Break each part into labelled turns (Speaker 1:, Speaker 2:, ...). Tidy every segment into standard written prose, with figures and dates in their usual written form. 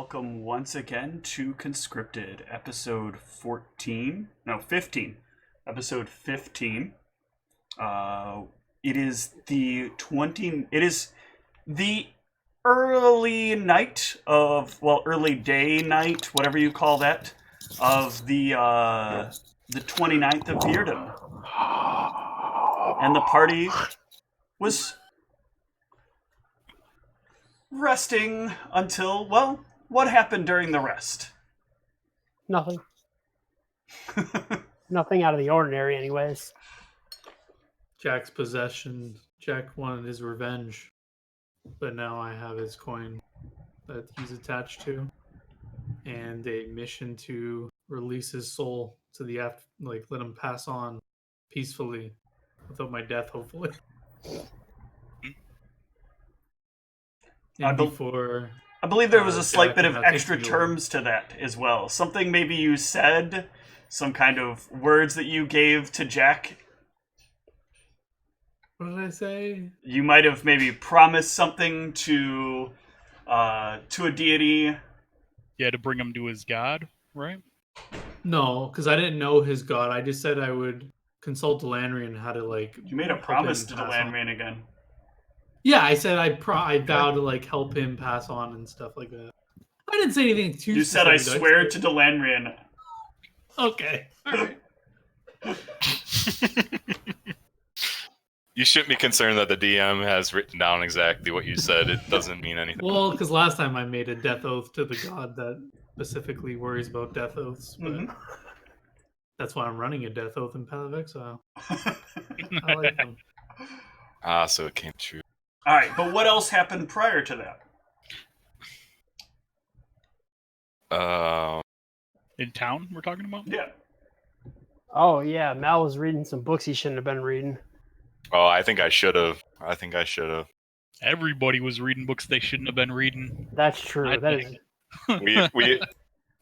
Speaker 1: welcome once again to Conscripted, episode 14. No, 15. Episode 15. It is the early night of, well, early day night, whatever you call that, of the 29th of Beardom. And the party was resting until, well, what happened during the rest?
Speaker 2: Nothing. Nothing out of the ordinary, anyways.
Speaker 3: Jack's possession. Jack wanted his revenge, but now I have his coin that he's attached to, and a mission to release his soul to the after, like let him pass on peacefully without my death, hopefully.
Speaker 1: I believe there was a slight bit of extra terms to that as well. Something maybe you said, some kind of words that you gave to Jack.
Speaker 3: What did I say?
Speaker 1: You might have maybe promised something to a deity.
Speaker 4: Yeah, to bring him to his god, right?
Speaker 3: No, because I didn't know his god. I just said I would consult Delandrian how to like.
Speaker 1: You made a promise to Delandrian again.
Speaker 3: Yeah, I said I vowed to like help him pass on and stuff like that. I didn't say anything too.
Speaker 1: You said I swear to Delandrian.
Speaker 3: Okay. All right.
Speaker 5: You shouldn't be concerned that the DM has written down exactly what you said. It doesn't mean anything.
Speaker 3: Well, because last time I made a death oath to the god that specifically worries about death oaths, but that's why I'm running a death oath in Path of Exile. I like them.
Speaker 5: Ah, so it came true.
Speaker 1: All right, but what else happened prior to that?
Speaker 4: In town, we're talking about?
Speaker 1: Yeah.
Speaker 2: Oh, yeah. Mal was reading some books he shouldn't have been reading.
Speaker 5: Oh, I think I should have.
Speaker 4: Everybody was reading books they shouldn't have been reading.
Speaker 2: That's true. That is.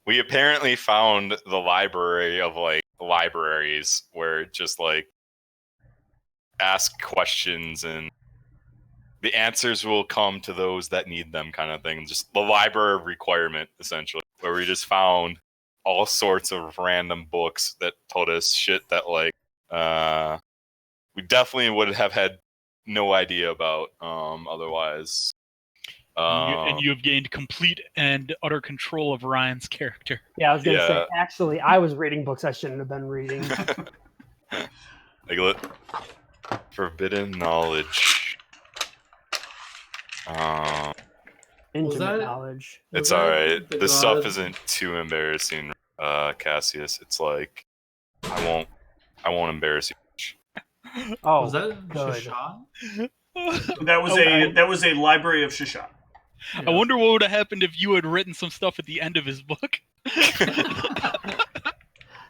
Speaker 5: We apparently found the library of like libraries where it just like ask questions and the answers will come to those that need them, kind of thing. Just the library of requirement, essentially, where we just found all sorts of random books that told us shit that like we definitely would have had no idea about otherwise.
Speaker 4: And you have gained complete and utter control of Ryan's character.
Speaker 2: Yeah, I was going to say, actually, I was reading books I shouldn't have been reading.
Speaker 5: Like, forbidden knowledge.
Speaker 2: Intimate knowledge.
Speaker 5: It's alright. This stuff isn't too embarrassing, Cassius. It's like, I won't embarrass you.
Speaker 2: Oh,
Speaker 3: was that
Speaker 2: good.
Speaker 3: Shashat?
Speaker 1: That was a library of Shashat.
Speaker 4: I wonder what would have happened if you had written some stuff at the end of his book.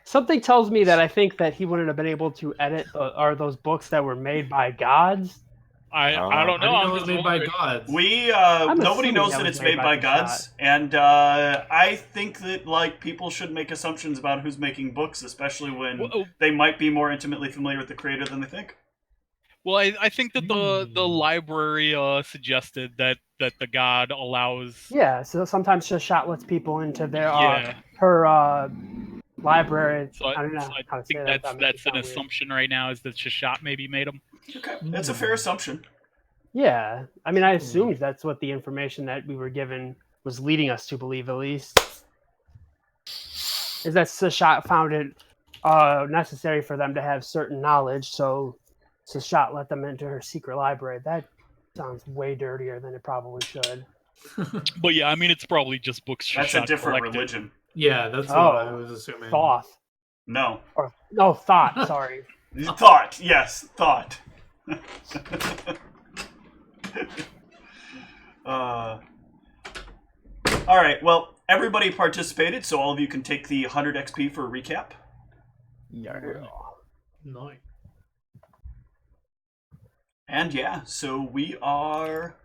Speaker 2: Something tells me that I think that he wouldn't have been able to edit those books that were made by gods.
Speaker 4: I don't know.
Speaker 3: I know it was made by gods.
Speaker 1: Nobody knows that it's made by gods, and I think that like people should make assumptions about who's making books, especially when they might be more intimately familiar with the creator than they think.
Speaker 4: Well, I think that the library suggested that the god allows.
Speaker 2: Yeah, so sometimes Shashat lets people into their her library.
Speaker 4: So I
Speaker 2: don't know how to say that.
Speaker 4: That's an assumption right now, is that Shashat maybe made them.
Speaker 1: Okay, that's a fair assumption.
Speaker 2: Yeah, I mean, I assumed that's what the information that we were given was leading us to believe, at least. Is that Shashat found it necessary for them to have certain knowledge, so Shashat let them into her secret library. That sounds way dirtier than it probably should.
Speaker 4: But yeah, I mean, it's probably just books Shashat
Speaker 1: That's a different
Speaker 4: collected.
Speaker 1: religion.
Speaker 3: Yeah, that's what I was assuming.
Speaker 2: Thoth.
Speaker 1: No.
Speaker 2: Thought, sorry.
Speaker 1: Thought, yes, thought. Alright, well, everybody participated, so all of you can take the 100 XP for a recap.
Speaker 2: Yeah.
Speaker 3: Nice.
Speaker 1: And yeah, so we are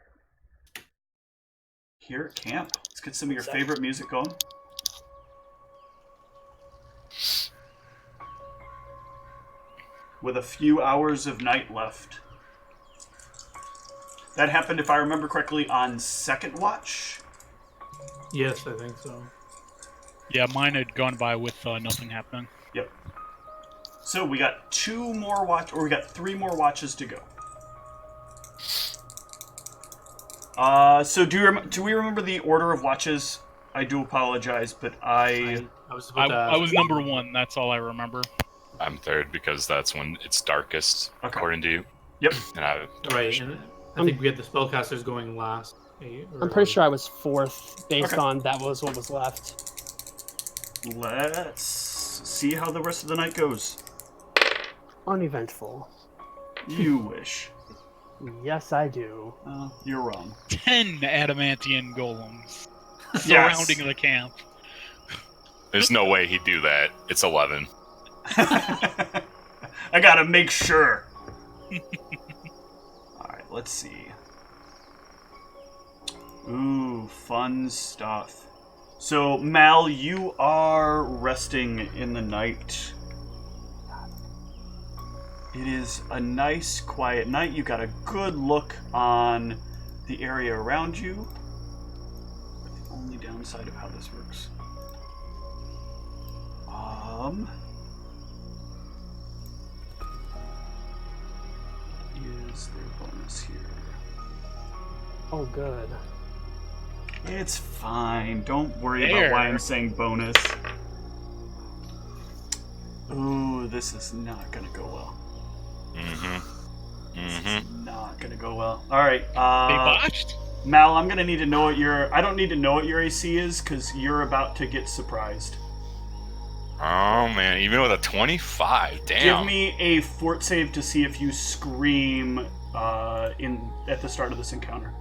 Speaker 1: here at camp. Let's get some of your favorite music going. With a few hours of night left. That happened, if I remember correctly, on second watch.
Speaker 3: Yes, I think so.
Speaker 4: Yeah, mine had gone by with nothing happening.
Speaker 1: Yep. So we got 3 more watches to go. So do we remember the order of watches? I do apologize, but
Speaker 3: I was about to ask.
Speaker 4: I was number 1. That's all I remember.
Speaker 5: I'm third because that's when it's darkest, according to you.
Speaker 1: Yep.
Speaker 5: And
Speaker 3: Right, and I think we had the spellcasters going last.
Speaker 2: I'm pretty sure I was 4th, based on that was what was left.
Speaker 1: Let's see how the rest of the night goes.
Speaker 2: Uneventful.
Speaker 1: You wish.
Speaker 2: Yes, I do.
Speaker 1: You're wrong.
Speaker 4: 10 adamantian golems
Speaker 1: Yes.
Speaker 4: surrounding the camp.
Speaker 5: There's no way he'd do that. It's 11.
Speaker 1: I gotta make sure. Alright, let's see. Ooh, fun stuff. So, Mal, you are resting in the night. It is a nice, quiet night. You got a good look on the area around you. The only downside of how this works. Is there bonus here?
Speaker 2: Oh, good.
Speaker 1: It's fine. Don't worry about why I'm saying bonus. Ooh, this is not gonna go well. This is not gonna go well. Alright,
Speaker 4: They botched?
Speaker 1: Mal, I'm gonna need to know what your... I don't need to know what your AC is, because you're about to get surprised.
Speaker 5: Oh, man. Even with a 25. Damn.
Speaker 1: Give me a fort save to see if you scream at the start of this encounter.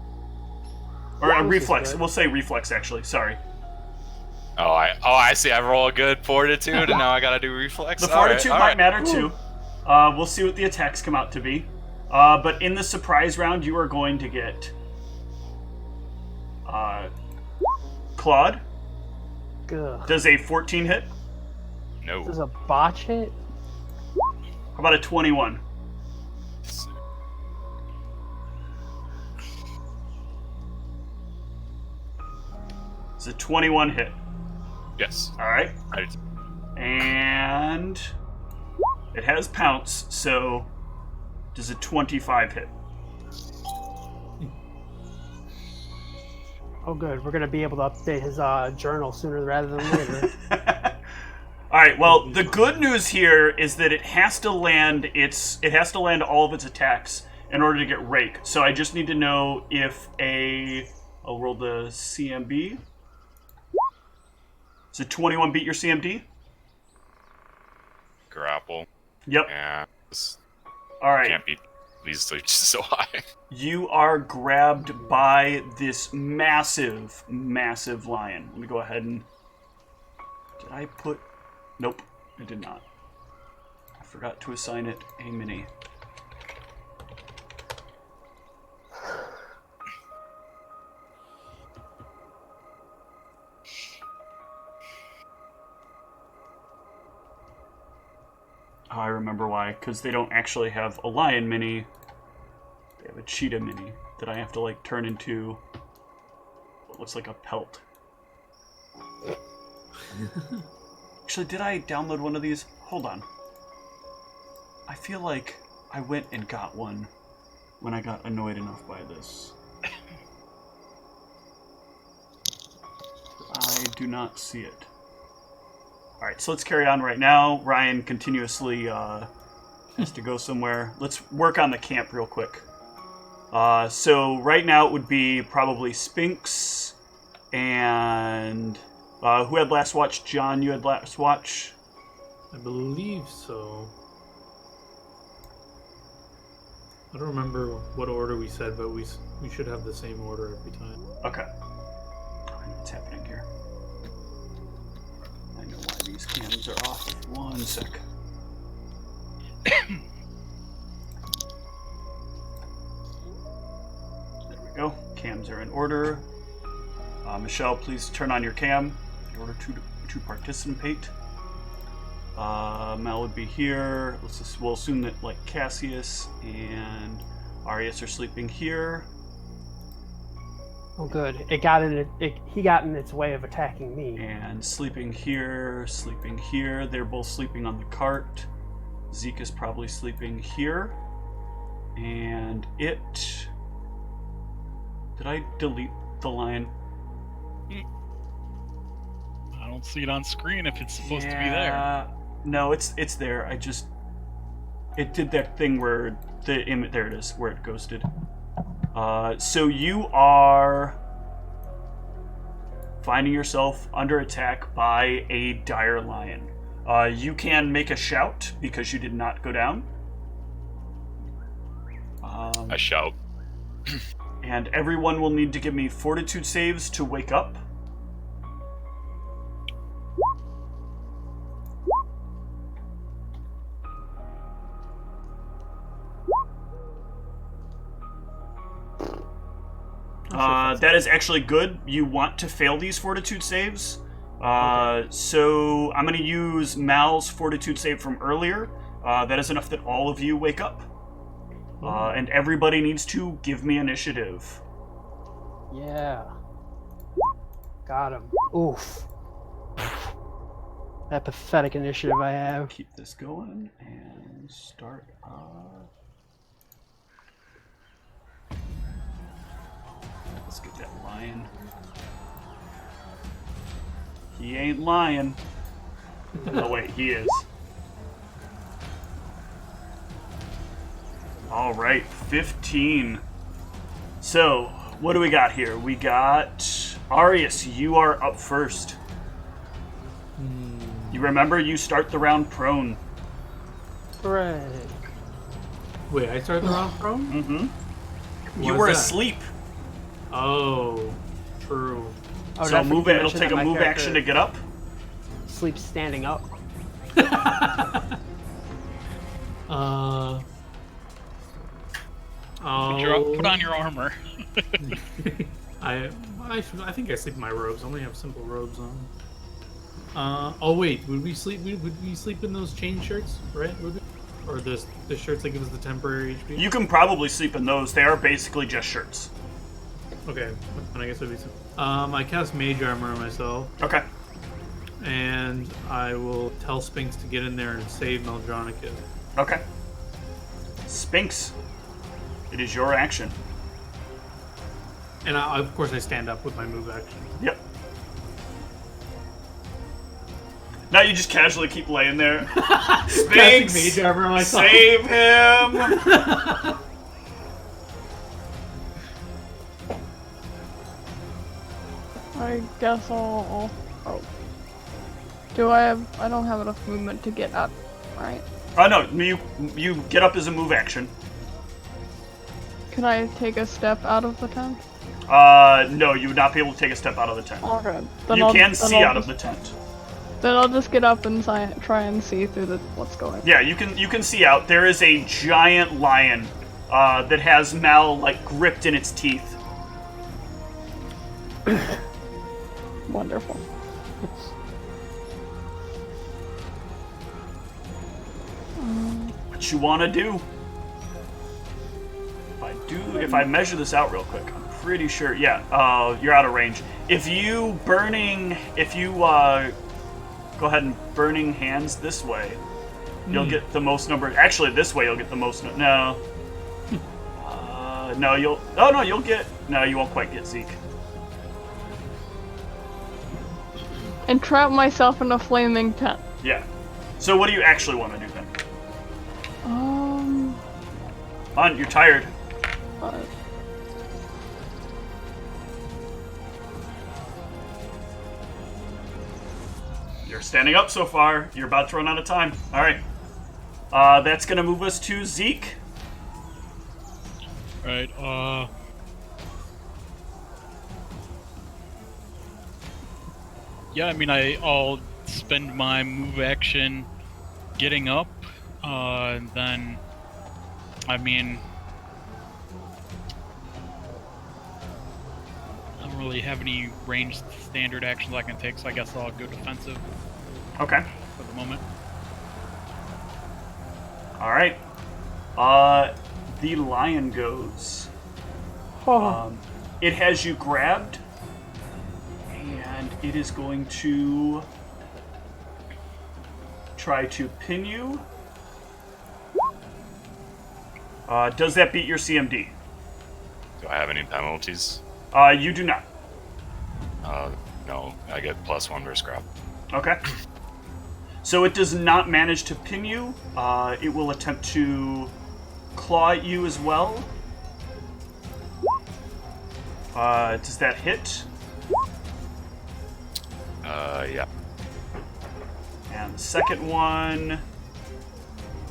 Speaker 1: Or a reflex. We'll say reflex, actually. Sorry.
Speaker 5: Oh, I see. I roll a good fortitude, and now I gotta do reflex.
Speaker 1: The fortitude might matter, too. We'll see what the attacks come out to be. But in the surprise round, you are going to get... Claude.
Speaker 2: Good.
Speaker 1: Does a 14 hit?
Speaker 5: No.
Speaker 2: Does a botch hit?
Speaker 1: How about a 21? It's a 21 hit.
Speaker 5: Yes.
Speaker 1: Alright.
Speaker 5: I,
Speaker 1: And it has pounce, so does a 25 hit?
Speaker 2: Oh, good. We're gonna be able to update his journal sooner rather than later.
Speaker 1: Alright, well, the good news here is that it has to land all of its attacks in order to get rake. So I just need to know if I'll roll the CMB. Does a 21 beat your CMD?
Speaker 5: grapple.
Speaker 1: Yep.
Speaker 5: Yeah.
Speaker 1: Alright.
Speaker 5: Can't be. These are just so high.
Speaker 1: You are grabbed by this massive, massive lion. Let me go ahead and... Did I put... Nope, I did not. I forgot to assign it a mini. Oh, I remember why. Because they don't actually have a lion mini. They have a cheetah mini that I have to, like, turn into what looks like a pelt. Actually, did I download one of these? Hold on. I feel like I went and got one when I got annoyed enough by this. I do not see it. Alright, so let's carry on right now. Ryan continuously has to go somewhere. Let's work on the camp real quick. So right now it would be probably Spinks and... who had last watch? John, you had last watch?
Speaker 3: I believe so. I don't remember what order we said, but we should have the same order every time.
Speaker 1: Okay. I know what's happening here. I know why these cams are off. One sec. There we go. Cams are in order. Michelle, please turn on your cam in order to participate. Mel would be here. We'll assume that like Cassius and Arius are sleeping here.
Speaker 2: Oh, good. It got in. He got in its way of attacking me.
Speaker 1: And sleeping here, sleeping here. They're both sleeping on the cart. Zeke is probably sleeping here. And it... Did I delete the lion?
Speaker 4: I don't see it on screen if it's supposed to be there.
Speaker 1: No, it's there. It did that thing where the image... There it is, where it ghosted. So you are finding yourself under attack by a dire lion. You can make a shout because you did not go down.
Speaker 5: I shout.
Speaker 1: And everyone will need to give me fortitude saves to wake up. That is actually good. You want to fail these fortitude saves. So I'm going to use Mal's fortitude save from earlier. That is enough that all of you wake up. And everybody needs to give me initiative.
Speaker 2: Yeah. Got him. Oof. That pathetic initiative I have.
Speaker 1: Keep this going and start. Let's get that lion. He ain't lying. Oh wait, he is. All right, 15. So, what do we got here? We got Arius. You are up first. You remember you start the round prone.
Speaker 2: Hooray.
Speaker 3: Wait, I started the round prone?
Speaker 1: Mm-hmm. You
Speaker 3: Why
Speaker 1: were
Speaker 3: is that?
Speaker 1: asleep.
Speaker 3: Oh, true.
Speaker 2: Oh,
Speaker 1: So
Speaker 2: did I
Speaker 1: move
Speaker 2: forget
Speaker 1: it.
Speaker 2: to
Speaker 1: It'll
Speaker 2: mention
Speaker 1: take
Speaker 2: that
Speaker 1: a
Speaker 2: my
Speaker 1: move
Speaker 2: character
Speaker 1: action to get up.
Speaker 2: sleeps standing up.
Speaker 3: Oh.
Speaker 4: Put on your armor.
Speaker 3: I think I sleep in my robes. I only have simple robes on. Oh wait, would we sleep in those chain shirts, right? Would we? Or the shirts that give us the temporary HP?
Speaker 1: You can probably sleep in those. They are basically just shirts.
Speaker 3: Okay, then I guess it'd be I cast Mage Armor on myself,
Speaker 1: Okay.
Speaker 3: and I will tell Sphinx to get in there and save Meldronicus.
Speaker 1: Okay. Sphinx. It is your action.
Speaker 3: And of course I stand up with my move action.
Speaker 1: Yep. Now you just casually keep laying there.
Speaker 3: Casting
Speaker 1: Sphinx!
Speaker 3: Mage Armor on myself.
Speaker 1: Save him!
Speaker 6: I guess I'll oh. I don't have enough movement to get up, right?
Speaker 1: Oh no, you get up as a move action.
Speaker 6: Can I take a step out of the tent?
Speaker 1: No, you would not be able to take a step out of the tent.
Speaker 6: Okay.
Speaker 1: You can see out of the tent.
Speaker 6: Then I'll just get up and try and see through what's going on.
Speaker 1: Yeah, you can see out. There is a giant lion that has Mal like gripped in its teeth.
Speaker 6: Wonderful.
Speaker 1: What you want to do? If I measure this out real quick, I'm pretty sure. Yeah, you're out of range. If you go ahead and burning hands this way, you'll get the most number. Actually, this way you'll get the most. No. No, you'll. Oh no, you'll get. No, you won't quite get Zeke.
Speaker 6: And trap myself in a flaming tent.
Speaker 1: Yeah. So what do you actually want to do then? On, you're tired. You're standing up so far. You're about to run out of time. All right. That's gonna move us to Zeke.
Speaker 4: Right. Yeah, I mean, I'll spend my move action getting up, and then, I mean, I don't really have any ranged standard actions I can take, so I guess I'll go defensive.
Speaker 1: Okay.
Speaker 4: For the moment.
Speaker 1: All right. The lion goes. It has you grabbed, and it is going to try to pin you. Does that beat your CMD?
Speaker 5: Do I have any penalties?
Speaker 1: You do not.
Speaker 5: No, I get +1 versus grab.
Speaker 1: Okay. So it does not manage to pin you. It will attempt to claw at you as well. Does that hit?
Speaker 5: Yeah.
Speaker 1: And the second one,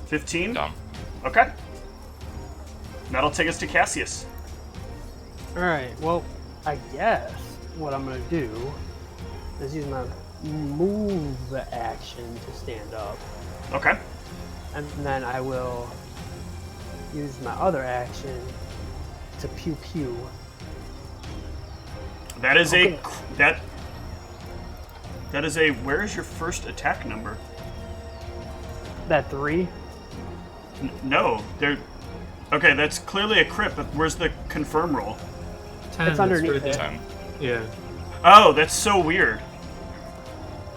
Speaker 1: 15.
Speaker 5: Dumb.
Speaker 1: Okay. That'll take us to Cassius.
Speaker 2: Alright, well, I guess what I'm going to do is use my move action to stand up.
Speaker 1: Okay.
Speaker 2: And then I will use my other action to pew pew.
Speaker 1: That is
Speaker 2: Okay.
Speaker 1: that is a, where is your first attack number?
Speaker 2: That 3?
Speaker 1: No, there. Okay, that's clearly a crit, but where's the confirm roll?
Speaker 3: 10.
Speaker 2: It's underneath
Speaker 3: that's
Speaker 2: it.
Speaker 5: 10.
Speaker 3: Yeah.
Speaker 1: Oh, that's so weird.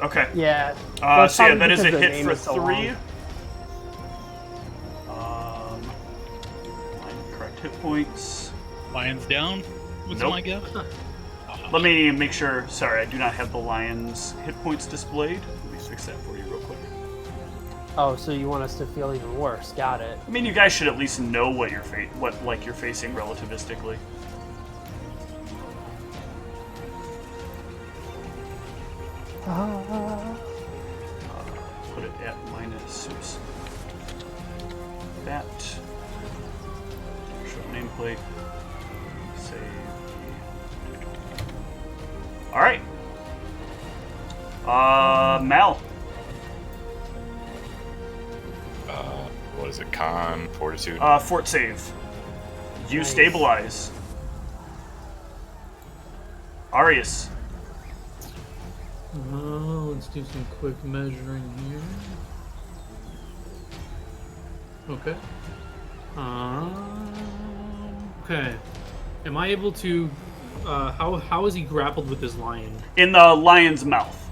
Speaker 1: Okay.
Speaker 2: Yeah. Well, it's
Speaker 1: So yeah,
Speaker 2: probably
Speaker 1: that is a
Speaker 2: because the
Speaker 1: hit
Speaker 2: name
Speaker 1: for
Speaker 2: is so
Speaker 1: 3.
Speaker 2: long.
Speaker 1: Correct hit points.
Speaker 4: Lions down. What's
Speaker 1: Nope.
Speaker 4: my guess?
Speaker 1: Let me make sure. Sorry, I do not have the lion's hit points displayed. Let me fix that for you real quick.
Speaker 2: Oh, so you want us to feel even worse? Got it.
Speaker 1: I mean, you guys should at least know what you're you're facing relativistically. Put it at minus. Oops. That. Show nameplate. Save. All right. Mal.
Speaker 5: What is it? Con, fortitude?
Speaker 1: Fort save. You
Speaker 2: Nice.
Speaker 1: stabilize. Arius.
Speaker 3: Let's do some quick measuring here. Okay. Okay. Am I able to? How is he grappled with this lion?
Speaker 1: In the lion's mouth.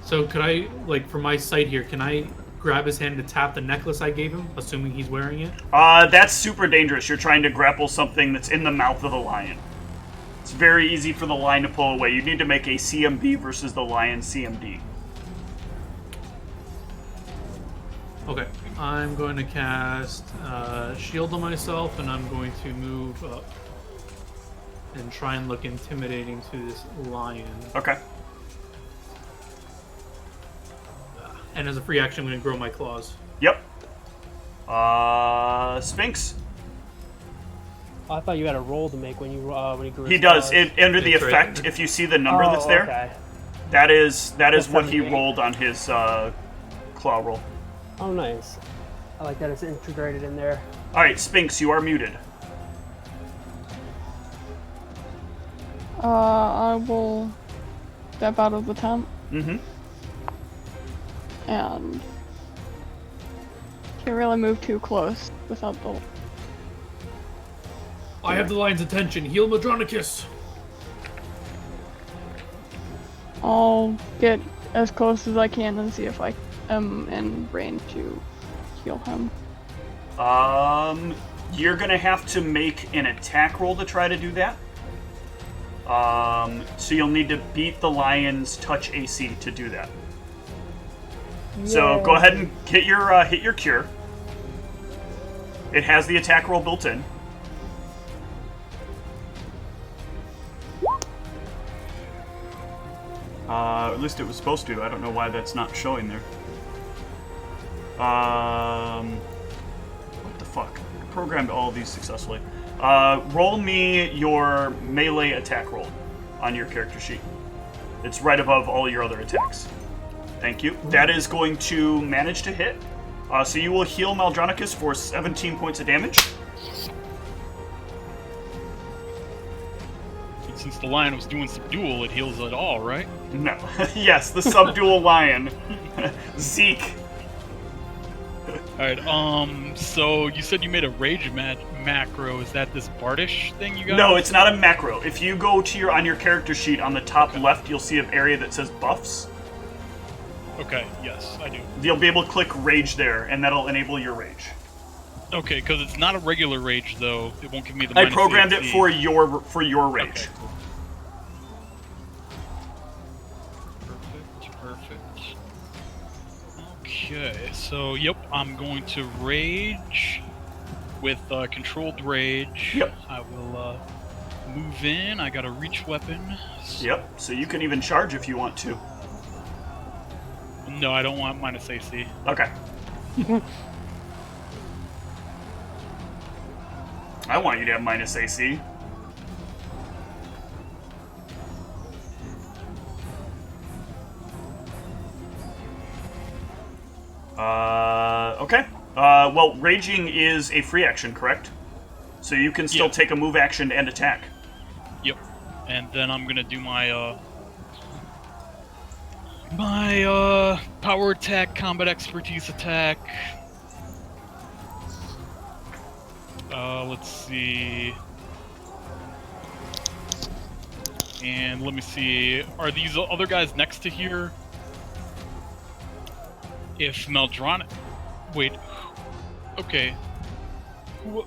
Speaker 3: So could I, like, from my sight here, can I grab his hand to tap the necklace I gave him, assuming he's wearing it?
Speaker 1: That's super dangerous. You're trying to grapple something that's in the mouth of the lion. It's very easy for the lion to pull away. You need to make a CMB versus the lion CMD.
Speaker 3: Okay. I'm going to cast Shield on myself, and I'm going to move up and try and look intimidating to this lion.
Speaker 1: Okay.
Speaker 3: And as a free action, I'm going to grow my claws.
Speaker 1: Yep. Sphinx.
Speaker 2: Oh, I thought you had a roll to make when you grew.
Speaker 1: He
Speaker 2: his
Speaker 1: does.
Speaker 2: claws.
Speaker 1: Under the
Speaker 3: It's right
Speaker 1: effect,
Speaker 3: there.
Speaker 1: if you see the number
Speaker 2: Oh,
Speaker 1: that's there,
Speaker 2: Okay.
Speaker 1: that is
Speaker 2: That's
Speaker 1: what he
Speaker 2: 78.
Speaker 1: rolled on his claw roll.
Speaker 2: Oh, nice. I like that it's integrated in there.
Speaker 1: All right, Sphinx, you are muted.
Speaker 6: I will step out of the tent
Speaker 1: Mm-hmm.
Speaker 6: and can't really move too close without the.
Speaker 3: I have the lion's attention. Heal Madronicus!
Speaker 6: I'll get as close as I can and see if I am in range to heal him.
Speaker 1: You're gonna have to make an attack roll to try to do that. So you'll need to beat the lion's touch AC to do that. So go ahead and hit your cure. It has the attack roll built in. At least it was supposed to. I don't know why that's not showing there. What the fuck? I programmed all of these successfully. Roll me your melee attack roll on your character sheet. It's right above all your other attacks. Thank you. That is going to manage to hit. So you will heal Maldronicus for 17 points of damage.
Speaker 4: Since the lion was doing subdual, it heals it all, right?
Speaker 1: No. Yes, the subdual lion. Zeke.
Speaker 4: Alright, so you said you made a rage macro. Is that this Bardish thing you got?
Speaker 1: No, it's not a macro. If you go to on your character sheet on the top left, you'll see an area that says buffs.
Speaker 4: Okay, yes, I do.
Speaker 1: You'll be able to click rage there, and that'll enable your rage.
Speaker 4: Okay, because it's not a regular rage, though. It won't give me the
Speaker 1: I
Speaker 4: minus
Speaker 1: programmed it
Speaker 4: AC.
Speaker 1: for your rage.
Speaker 4: Okay, cool. Perfect. Okay, so, yep, I'm going to rage with controlled rage.
Speaker 1: Yep.
Speaker 4: I will move in. I got a reach weapon.
Speaker 1: Yep, so you can even charge if you want to.
Speaker 4: No, I don't want minus AC.
Speaker 1: Okay. I want you to have minus AC. Okay. Well, raging is a free action, correct? So you can still take a move action and attack.
Speaker 4: Yep. And then I'm gonna do my power attack, combat expertise attack. Let's see. And let me see. Are these other guys next to here? If Meldron... Wait. Okay. Who...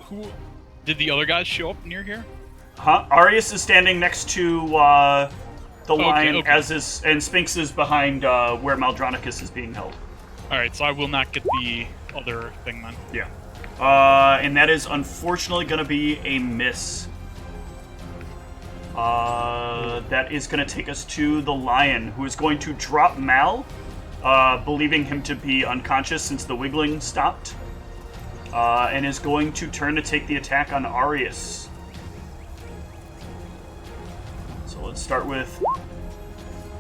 Speaker 4: Did the other guys show up near here?
Speaker 1: Huh? Arius is standing next to the lion,
Speaker 4: okay.
Speaker 1: as is, and Sphinx is behind where Maldronicus is being held.
Speaker 4: Alright, so I will not get the other thing then.
Speaker 1: Yeah. And that is unfortunately going to be a miss. That is going to take us to the lion, who is going to drop Mal, believing him to be unconscious since the wiggling stopped, and is going to turn to take the attack on Arius. So let's start with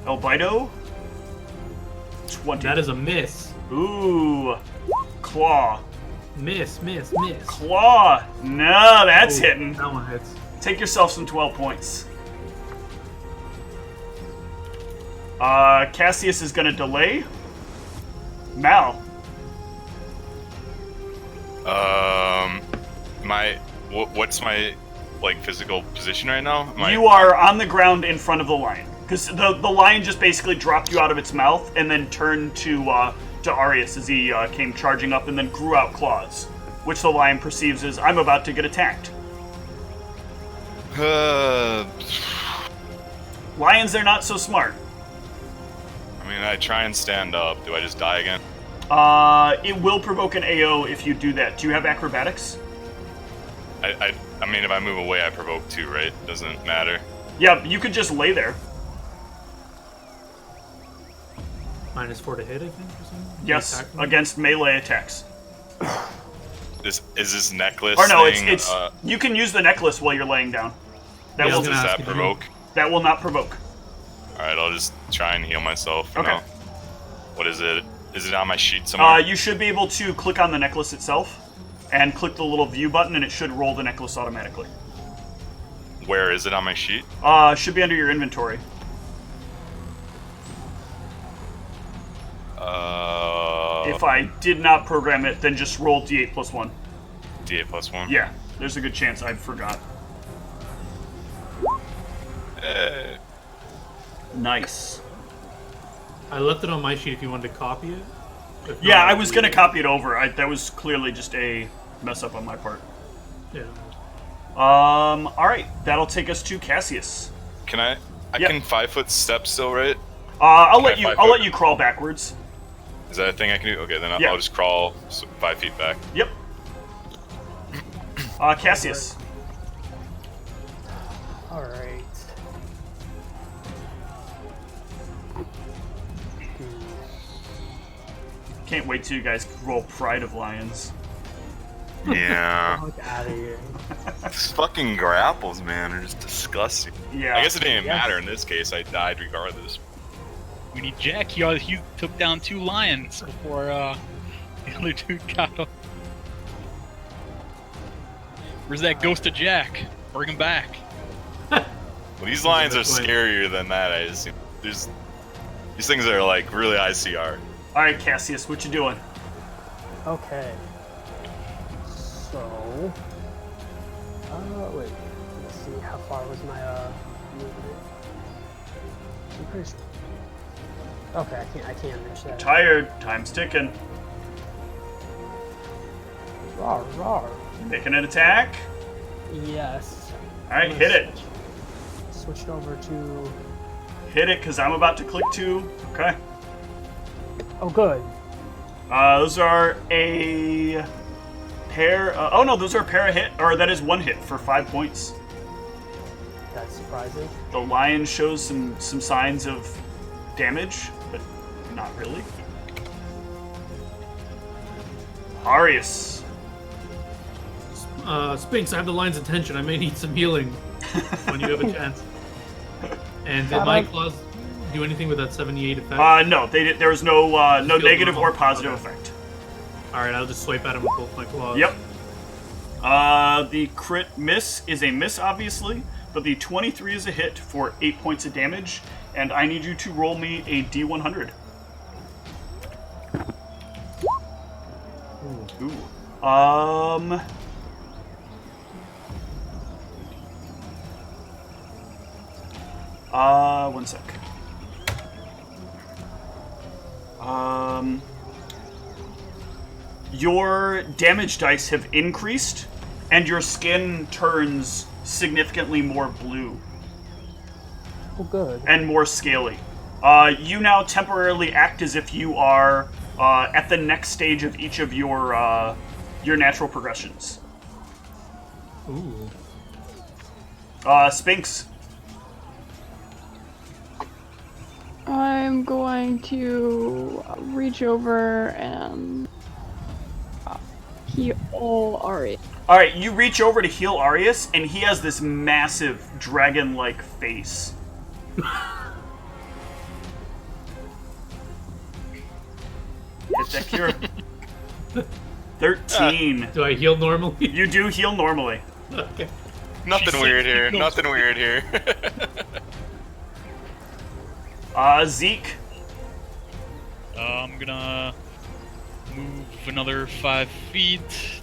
Speaker 1: Elbido. 20.
Speaker 3: That is a miss.
Speaker 1: Ooh. Claw.
Speaker 3: Miss.
Speaker 1: Claw! No, that's
Speaker 3: Oh,
Speaker 1: hitting.
Speaker 3: That one hits.
Speaker 1: Take yourself some 12 points. Cassius is gonna delay. Mal.
Speaker 5: What's my physical position right now?
Speaker 1: You are on the ground in front of the lion. Because the lion just basically dropped you out of its mouth and then turned to Arius as he came charging up and then grew out claws, which the lion perceives as, I'm about to get attacked. Lions, they're not so smart.
Speaker 5: I mean, I try and stand up. Do I just die again?
Speaker 1: It will provoke an AO if you do that. Do you have acrobatics?
Speaker 5: I mean, if I move away, I provoke too, right? Doesn't matter.
Speaker 1: Yeah, you could just lay there.
Speaker 3: -4 to hit, I think, or something?
Speaker 1: Yes, against melee attacks.
Speaker 5: Is this necklace
Speaker 1: Or no,
Speaker 5: thing,
Speaker 1: it's you can use the necklace while you're laying down. That
Speaker 3: Yeah, I
Speaker 1: will
Speaker 3: was gonna
Speaker 5: does
Speaker 3: ask
Speaker 5: that
Speaker 3: if you-
Speaker 5: provoke?
Speaker 1: that will not provoke.
Speaker 5: Alright, I'll just try and heal myself for
Speaker 1: Okay.
Speaker 5: now. What is it? Is it on my sheet somewhere?
Speaker 1: You should be able to click on the necklace itself and click the little view button, and it should roll the necklace automatically.
Speaker 5: Where is it on my sheet?
Speaker 1: Should be under your inventory. If I did not program it, then just roll D8 plus 1.
Speaker 5: D8 plus 1?
Speaker 1: Yeah, there's a good chance I forgot. Nice.
Speaker 3: I left it on my sheet if you wanted to copy it. If
Speaker 1: Yeah,
Speaker 3: not,
Speaker 1: I was
Speaker 3: we-
Speaker 1: gonna copy it over. That was clearly just a mess up on my part.
Speaker 3: Yeah.
Speaker 1: Alright, that'll take us to Cassius.
Speaker 5: Can I
Speaker 1: Yeah.
Speaker 5: can 5-foot step still, right?
Speaker 1: I'll
Speaker 5: Can I
Speaker 1: let you
Speaker 5: 5
Speaker 1: I'll
Speaker 5: foot?
Speaker 1: let you crawl backwards.
Speaker 5: Is that a thing I can do? Okay, then
Speaker 1: Yeah.
Speaker 5: I'll just crawl 5 feet back.
Speaker 1: Yep. Cassius.
Speaker 2: All right.
Speaker 1: Can't wait till you guys roll Pride of Lions.
Speaker 5: Yeah.
Speaker 2: Get out of here.
Speaker 5: These fucking grapples, man, are just disgusting.
Speaker 1: Yeah.
Speaker 5: I guess it didn't
Speaker 2: Yeah.
Speaker 5: matter in this case. I died regardless.
Speaker 4: We need Jack. He took down 2 lions before the other dude got him. Where's that ghost of Jack? Bring him back.
Speaker 5: Well, these lions are
Speaker 3: That's why-
Speaker 5: scarier than that. I assume. These things are like really ICR.
Speaker 1: Alright, Cassius, what you doing?
Speaker 2: Okay. So, wait. Let's see. How far was my movement? I'm pretty sure. Okay, I can't reach that.
Speaker 1: Tired. Time's ticking.
Speaker 2: Rawr, rawr.
Speaker 1: Making an attack.
Speaker 2: Yes.
Speaker 1: All right, hit it.
Speaker 2: Switch over to.
Speaker 1: Hit it, because I'm about to click 2. Okay.
Speaker 2: Oh, good.
Speaker 1: Those are a pair. Oh no, those are a pair of hit, or that is 1 hit for 5 points.
Speaker 2: That's surprising.
Speaker 1: The lion shows some signs of damage, but not really. Arius.
Speaker 3: Sphinx, I have the lion's attention. I may need some healing when you have a chance. And did my claws do anything with that 78 effect?
Speaker 1: No, there was no negative
Speaker 3: normal?
Speaker 1: or positive
Speaker 3: Okay.
Speaker 1: effect.
Speaker 3: Alright, I'll just swipe at him with both my claws.
Speaker 1: Yep. The crit miss is a miss, obviously, but the 23 is a hit for 8 points of damage, and I need you to roll me a D100. Ooh. 1 sec. Your damage dice have increased, and your skin turns significantly more blue
Speaker 2: Oh, good.
Speaker 1: and more scaly. You now temporarily act as if you are at the next stage of each of your natural progressions.
Speaker 3: Ooh.
Speaker 1: Sphinx.
Speaker 6: I'm going to reach over and heal Ari.
Speaker 1: Alright, you reach over to heal Arius, and he has this massive dragon-like face. Hit that cure. 13.
Speaker 3: Do I heal normally?
Speaker 1: You do heal normally.
Speaker 3: Okay.
Speaker 5: Nothing
Speaker 4: She
Speaker 5: weird
Speaker 4: said
Speaker 5: here.
Speaker 4: he knows
Speaker 5: Nothing weird here.
Speaker 1: Zeke.
Speaker 4: I'm gonna move another 5 feet,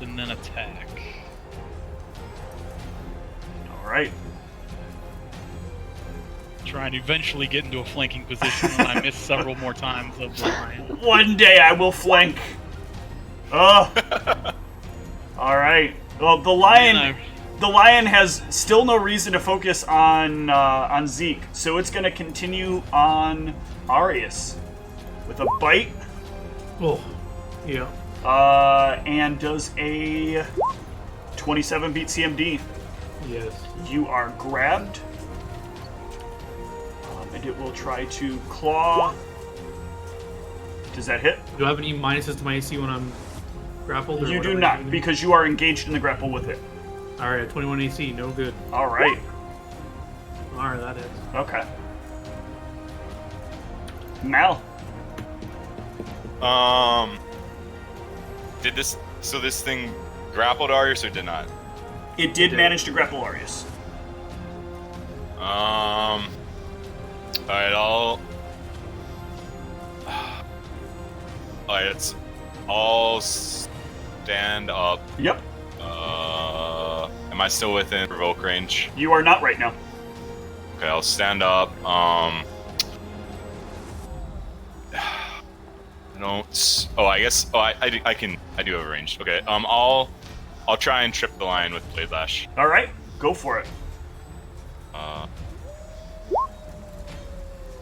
Speaker 4: and then attack.
Speaker 1: Alright.
Speaker 4: Trying to eventually get into a flanking position when I miss several more times of the lion.
Speaker 1: One day I will flank. Ugh. Alright. Well, the lion has still no reason to focus on Zeke, so it's gonna continue on Arius with a bite.
Speaker 3: Oh, yeah.
Speaker 1: And does a 27 beat CMD.
Speaker 3: Yes.
Speaker 1: You are grabbed, and it will try to claw. Does that hit?
Speaker 3: Do I have any minuses to my AC when I'm grappled? Or
Speaker 1: You do
Speaker 3: whatever
Speaker 1: not,
Speaker 3: you do?
Speaker 1: because you are engaged in the grapple with it.
Speaker 3: Alright, 21 AC, no good.
Speaker 1: All right.
Speaker 3: Alright, that is.
Speaker 1: Okay. Mal.
Speaker 5: Did this? So this thing grappled Arius or did not?
Speaker 1: It did
Speaker 3: did.
Speaker 1: manage to grapple Arius.
Speaker 5: All right, All right, I'll stand up.
Speaker 1: Yep.
Speaker 5: Am I still within provoke range?
Speaker 1: You are not right now.
Speaker 5: Okay, I'll stand up. Don't. Oh, I guess. Oh, I can. I do have a range. Okay. I'll try and trip the lion with blade lash.
Speaker 1: All right. Go for it.
Speaker 5: Oh,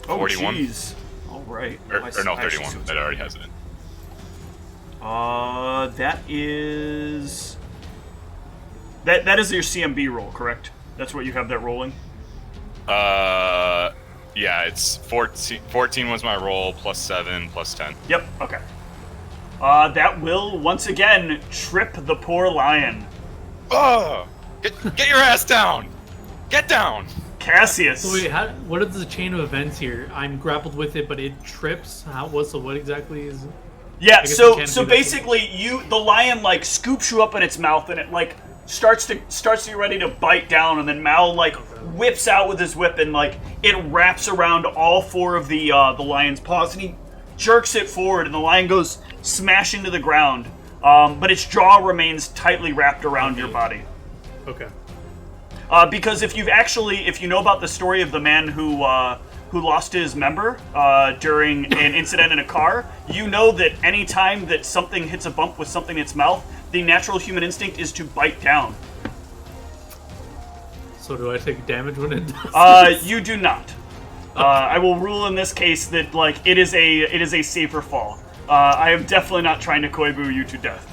Speaker 1: 41.
Speaker 5: 41.
Speaker 1: Jeez. All right.
Speaker 5: Or no,
Speaker 1: I see
Speaker 5: 31.
Speaker 1: what's
Speaker 5: That already has it in.
Speaker 1: That is. That is your CMB roll, correct? That's what you have that rolling?
Speaker 5: Yeah, it's 14. 14 was my roll, plus 7, plus 10.
Speaker 1: Yep, okay. That will, once again, trip the poor lion.
Speaker 5: Oh! Get your ass down! Get down!
Speaker 1: Cassius.
Speaker 3: So wait, what is the chain of events here? I'm grappled with it, but it trips? What exactly is...
Speaker 1: Yeah,
Speaker 3: guess you
Speaker 1: so
Speaker 3: can't
Speaker 1: so
Speaker 3: do that.
Speaker 1: basically the lion like scoops you up in its mouth and it like starts to get ready to bite down, and then Mal like whips out with his whip and like it wraps around all 4 of the lion's paws, and jerks it forward, and the lion goes smashing to the ground. But its jaw remains tightly wrapped around your body.
Speaker 3: Okay.
Speaker 1: Because if you know about the story of the man who lost his member during an incident in a car, you know that any time that something hits a bump with something in its mouth, the natural human instinct is to bite down.
Speaker 3: So do I take damage when it does?
Speaker 1: You do not. I will rule in this case that it is a safer fall. I am definitely not trying to Koibu you to death.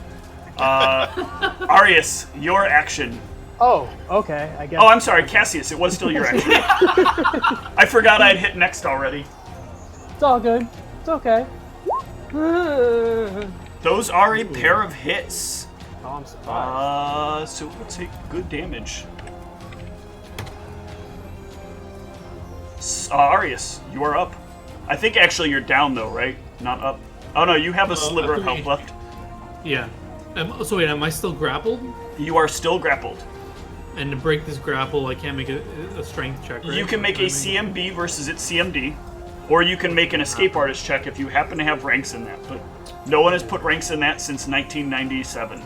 Speaker 1: Arius, your action.
Speaker 2: Oh, okay. I guess.
Speaker 1: Oh, I'm sorry, Cassius. It was still your action. I forgot I had hit next already.
Speaker 2: It's all good. It's okay.
Speaker 1: Those are a pair of hits.
Speaker 2: Oh, I'm surprised.
Speaker 1: So we'll take good damage. Arius, you are up. I think actually you're down though, right? Not up. Oh no, you have a sliver of health left.
Speaker 3: Yeah. So wait, am I still grappled?
Speaker 1: You are still grappled.
Speaker 3: And to break this grapple, I can't make a strength check, right?
Speaker 1: You can make a CMB versus its CMD, or you can make an escape artist check if you happen to have ranks in that. But no one has put ranks in that since 1997.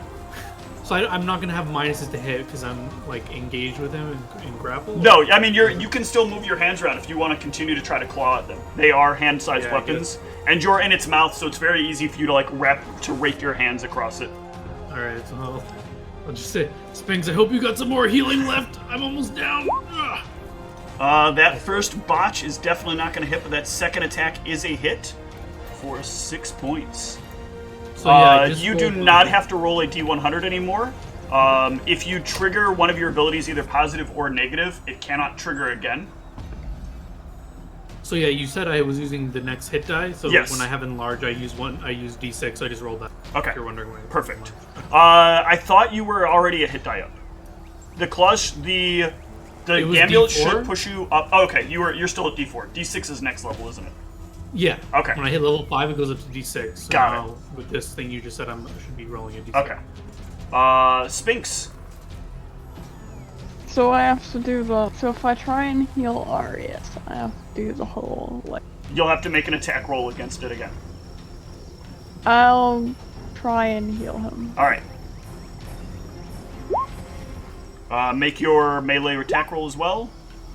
Speaker 3: So I'm not gonna have minuses to hit because I'm engaged with him and grapple.
Speaker 1: No, I mean you can still move your hands around if you want to continue to try to claw at them. They are hand-sized weapons, and you're in its mouth, so it's very easy for you to rake your hands across it.
Speaker 3: All right, so I'll just say, Spinks, I hope you got some more healing left. I'm almost down.
Speaker 1: That first botch is definitely not going to hit, but that second attack is a hit for 6 points.
Speaker 3: So yeah,
Speaker 1: you do not have to roll a D100 anymore. If you trigger one of your abilities, either positive or negative, it cannot trigger again.
Speaker 3: So yeah, you said I was using the next hit die. So
Speaker 1: yes.
Speaker 3: When I have enlarge, I use D6. So I just rolled that.
Speaker 1: Okay.
Speaker 3: If you're wondering why.
Speaker 1: Perfect. I thought you were already a hit die up. The clutch, the amulet should push you up. Oh, okay, you're still at D4. D6 is next level, isn't it?
Speaker 3: Yeah.
Speaker 1: Okay.
Speaker 3: When I hit level 5, it goes up to D6. So
Speaker 1: Got
Speaker 3: now,
Speaker 1: it.
Speaker 3: with this thing you just said, I should be rolling a D6.
Speaker 1: Okay. Spinks.
Speaker 6: So I have to do so if I try and heal Arius, I have to do the whole,
Speaker 1: You'll have to make an attack roll against it again.
Speaker 6: I'll try and heal him.
Speaker 1: Alright. Make your melee attack roll as well.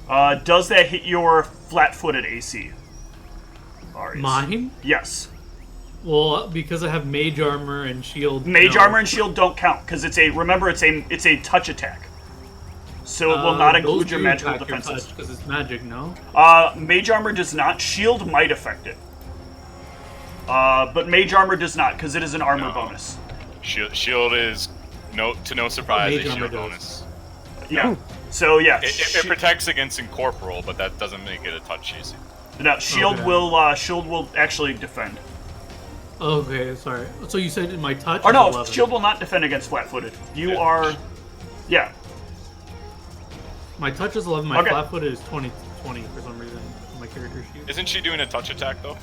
Speaker 1: Does that hit your flat-footed AC? Arius?
Speaker 3: Mine?
Speaker 1: Yes.
Speaker 3: Well, because I have mage armor and shield.
Speaker 1: Mage armor and shield don't count, because it's a touch attack. So it will not include your magical defenses.
Speaker 3: Because it's magic, no?
Speaker 1: Mage armor does not. Shield might affect it. But mage armor does not, because it is an armor bonus.
Speaker 5: Shield is no surprise
Speaker 3: Mage
Speaker 5: a
Speaker 3: armor
Speaker 5: shield
Speaker 3: does.
Speaker 5: bonus.
Speaker 1: Yeah. So yeah.
Speaker 5: It protects against incorporeal, but that doesn't make it a touch AC.
Speaker 1: No, shield will actually defend.
Speaker 3: Okay, sorry. So you said in my touch?
Speaker 1: Or no,
Speaker 3: 11.
Speaker 1: shield will not defend against flat-footed. You are, yeah.
Speaker 3: My touch is 11. My
Speaker 1: Okay.
Speaker 3: flat-footed is 20 for some reason. On my character sheet.
Speaker 5: Isn't she doing a touch attack though?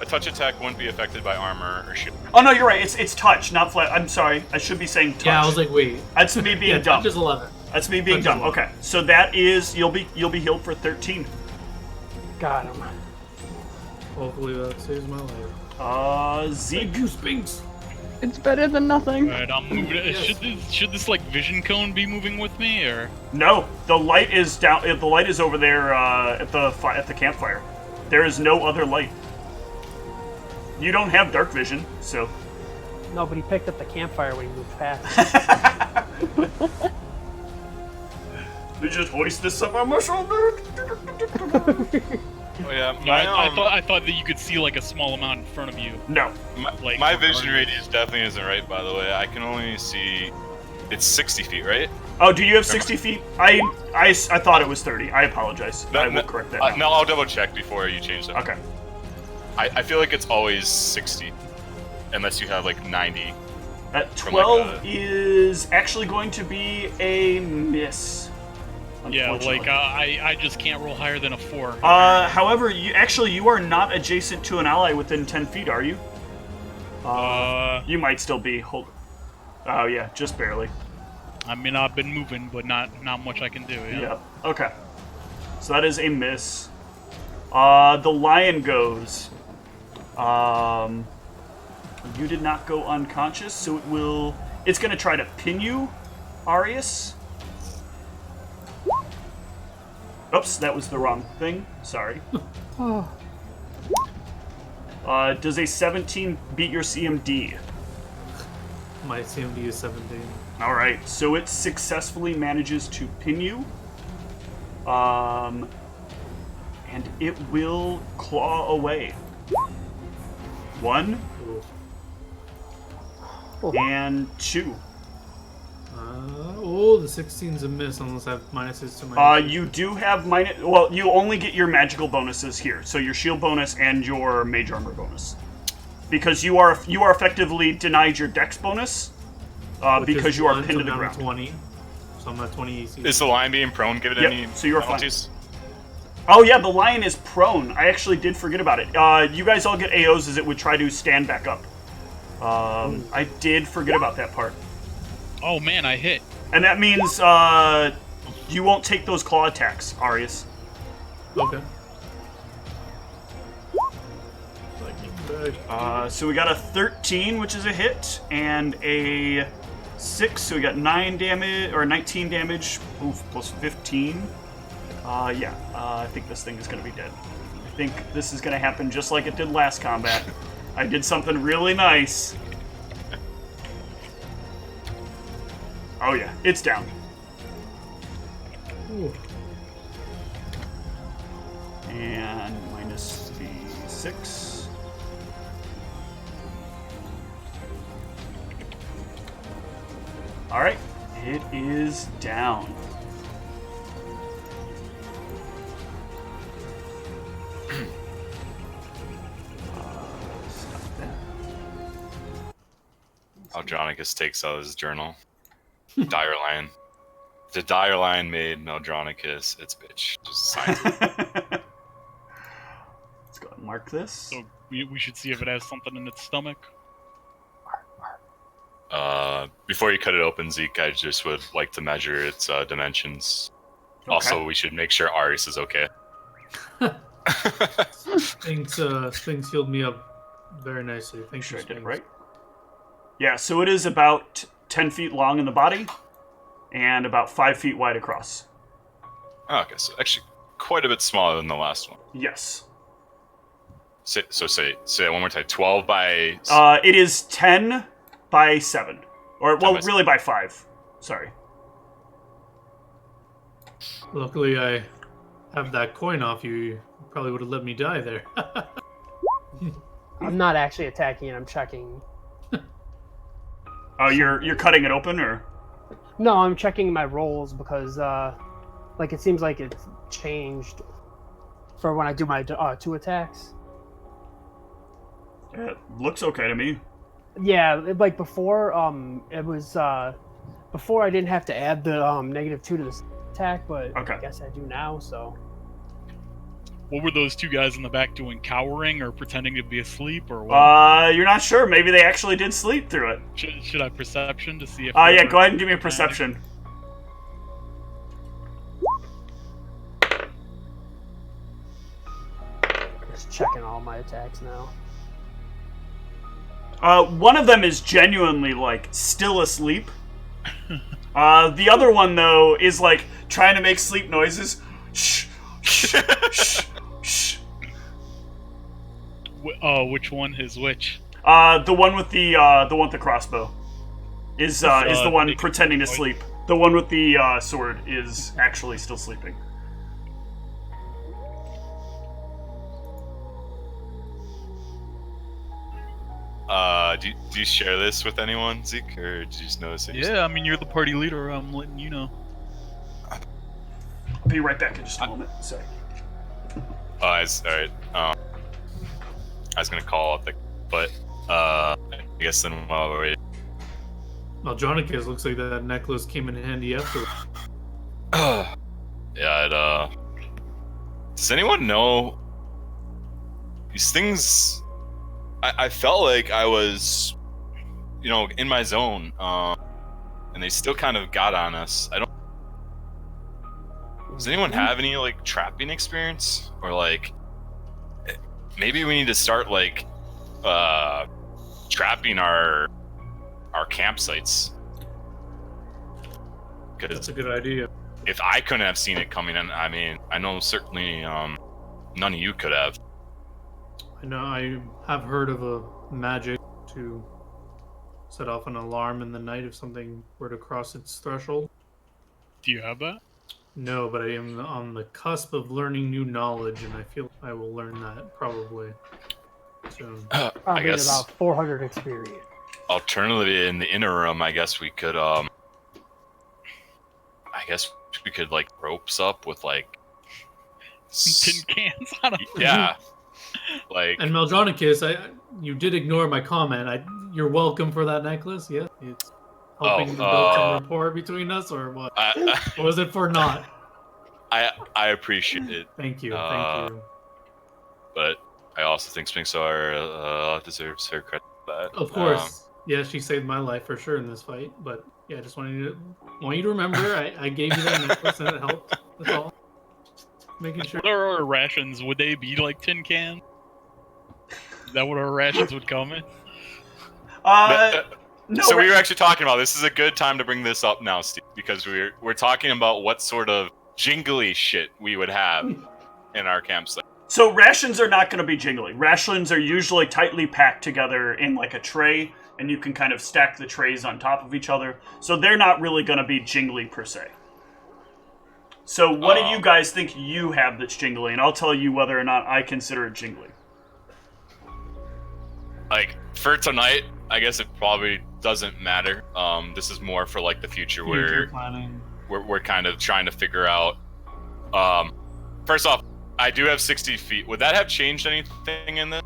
Speaker 5: A touch attack wouldn't be affected by armor or shield.
Speaker 1: Oh no, you're right. It's touch, not flat. I'm sorry. I should be saying touch.
Speaker 3: Yeah, I was like, wait.
Speaker 1: That's me being
Speaker 3: Yeah,
Speaker 1: dumb.
Speaker 3: touch is 11.
Speaker 1: That's me being
Speaker 3: touch
Speaker 1: dumb.
Speaker 3: is 11.
Speaker 1: Okay, so that is you'll be healed for 13.
Speaker 2: Got him.
Speaker 3: Hopefully that saves my life.
Speaker 1: Zeke.
Speaker 3: Thank you, Spinks.
Speaker 6: It's better than nothing.
Speaker 4: Alright, I'm moving.
Speaker 3: Yes.
Speaker 4: Should this vision cone be moving with me, or?
Speaker 1: No, the light is down. The light is over there at the campfire. There is no other light. You don't have dark vision, so.
Speaker 2: No, but he picked up the campfire when he moved past.
Speaker 1: You just hoist this up on my shoulder.
Speaker 5: Oh yeah,
Speaker 4: No, I thought that you could see a small amount in front of you.
Speaker 1: No.
Speaker 5: my vision radius definitely isn't right. By the way, I can only see. It's 60 feet, right?
Speaker 1: Oh, do you have 60 feet? I thought it was 30. I apologize. I will correct that. now.
Speaker 5: No, I'll double check before you change that.
Speaker 1: Okay.
Speaker 5: I feel like it's always 60, unless you have 90.
Speaker 1: That
Speaker 5: From
Speaker 1: 12 is actually going to be a miss.
Speaker 4: Yeah,
Speaker 1: unfortunately.
Speaker 4: I just can't roll higher than a 4.
Speaker 1: However, you are not adjacent to an ally within 10 feet, are you? You might still be. Oh yeah, just barely.
Speaker 4: I mean, I've been moving, but not much I can do.
Speaker 1: Yeah. Okay. So that is a miss. The lion goes. You did not go unconscious, so it's going to try to pin you, Arius. Oops, that was the wrong thing. Sorry. Does a 17 beat your CMD?
Speaker 3: My CMD is 17.
Speaker 1: All right, so it successfully manages to pin you. And it will claw away. 1 and 2.
Speaker 3: The 16's a miss unless I have minuses to my.
Speaker 1: You do have minus. Well, you only get your magical bonuses here, so your shield bonus and your mage armor bonus, because you are effectively denied your dex bonus, because you are pinned to the ground.
Speaker 3: 20, so I'm at 20 AC.
Speaker 5: Is the lion being prone given any
Speaker 1: so you're
Speaker 5: penalties?
Speaker 1: Fine. Oh yeah, the lion is prone. I actually did forget about it. You guys all get AOs as it would try to stand back up. I did forget about that part.
Speaker 4: Oh man, I hit.
Speaker 1: And that means you won't take those claw attacks, Arius.
Speaker 3: Okay.
Speaker 1: So we got a 13, which is a hit, and a 6, so we got 9 damage, or 19 damage, plus 15. I think this thing is going to be dead. I think this is going to happen just like it did last combat. I did something really nice. Oh yeah, it's down.
Speaker 3: Ooh.
Speaker 1: And minus the 6. Alright, it is down. Stop that.
Speaker 5: Aldronicus takes out his journal. Dire Lion. The Dire Lion made Aldronicus its bitch. Just sign it.
Speaker 1: Let's go and mark this.
Speaker 4: So we should see if it has something in its stomach.
Speaker 5: Before you cut it open, Zeke, I just would like to measure its dimensions.
Speaker 1: Okay.
Speaker 5: Also, we should make sure Arius is okay.
Speaker 3: Sphinx healed me up very nicely. Thank
Speaker 1: Sure
Speaker 3: you,
Speaker 1: I did,
Speaker 3: Sphinx.
Speaker 1: right? Yeah, so it is about 10 feet long in the body and about 5 feet wide across.
Speaker 5: Oh, okay, so actually quite a bit smaller than the last one.
Speaker 1: Yes.
Speaker 5: Say that one more time. 12 by...
Speaker 1: It is 10 by 7. Or, well, really by 5. Sorry.
Speaker 3: Luckily, I have that coin off you. You probably would have let me die there.
Speaker 2: I'm not actually attacking it. I'm checking.
Speaker 1: Oh, you're cutting it open, or?
Speaker 2: No, I'm checking my rolls because, it seems like it's changed for when I do my 2 attacks.
Speaker 1: It looks okay to me.
Speaker 2: Yeah, like before, it was before I didn't have to add the -2 to this attack, but
Speaker 1: okay.
Speaker 2: I guess I do now. So.
Speaker 4: What were those 2 guys in the back doing? Cowering or pretending to be asleep, or what?
Speaker 1: You're not sure. Maybe they actually did sleep through it.
Speaker 4: Should I perception to see if?
Speaker 1: Yeah, go ahead and give me a perception.
Speaker 2: Just checking all my attacks now.
Speaker 1: One of them is genuinely, still asleep. The other one, though, is, trying to make sleep noises. Shh, shh, shh, shh.
Speaker 4: Which one is which?
Speaker 1: The one with the crossbow is the one pretending to sleep. The one with the sword is actually still sleeping.
Speaker 5: Do you share this with anyone, Zeke, or did you just notice it?
Speaker 4: Yeah, I mean, you're the party leader. I'm letting you know.
Speaker 1: I'll be right back in just a moment. Sorry.
Speaker 5: Alright. I was gonna call up but I guess then while we're waiting.
Speaker 3: Aldronicus, looks like that necklace came in handy after.
Speaker 5: Yeah, does anyone know these things? I felt like I was, in my zone, and they still kind of got on us. Does anyone have any trapping experience, or maybe we need to start trapping our campsites.
Speaker 3: That's
Speaker 5: Because
Speaker 3: a good idea.
Speaker 5: if I couldn't have seen it coming in, I mean, I know certainly none of you could have.
Speaker 3: I know I have heard of a magic to set off an alarm in the night if something were to cross its threshold.
Speaker 4: Do you have that?
Speaker 3: No, but I am on the cusp of learning new knowledge, and I feel I will learn that probably soon.
Speaker 5: I
Speaker 2: Probably
Speaker 5: guess
Speaker 2: about 400 experience.
Speaker 5: alternatively, in the interim, I guess we could like ropes up with like
Speaker 4: Tin cans on 'em.
Speaker 5: yeah, like
Speaker 3: And Meldronicus, you did ignore my comment. You're welcome for that necklace. Yeah, it's helping to build some rapport between us, or what? Or was it for not?
Speaker 5: I appreciate it.
Speaker 3: Thank you, thank you.
Speaker 5: But I also think Sphinxar deserves her credit for that.
Speaker 3: Of course, yeah, she saved my life for sure in this fight. But yeah, I just want you to remember, I gave you that necklace and it helped. That's all. Making sure.
Speaker 4: What are our rations? Would they be like tin cans? Is that what our rations would come in?
Speaker 1: No.
Speaker 5: So we were actually talking about this. Is a good time to bring this up now, Steve, because we're talking about what sort of jingly shit we would have in our campsite.
Speaker 1: So rations are not going to be jingly. Rations are usually tightly packed together in like a tray, and you can kind of stack the trays on top of each other. So they're not really going to be jingly per se. So what do you guys think you have that's jingly? And I'll tell you whether or not I consider it jingly.
Speaker 5: Like, for tonight, I guess it probably doesn't matter. This is more for like the future where
Speaker 3: planning.
Speaker 5: we're kind of trying to figure out. First off, I do have 60 feet. Would that have changed anything in this?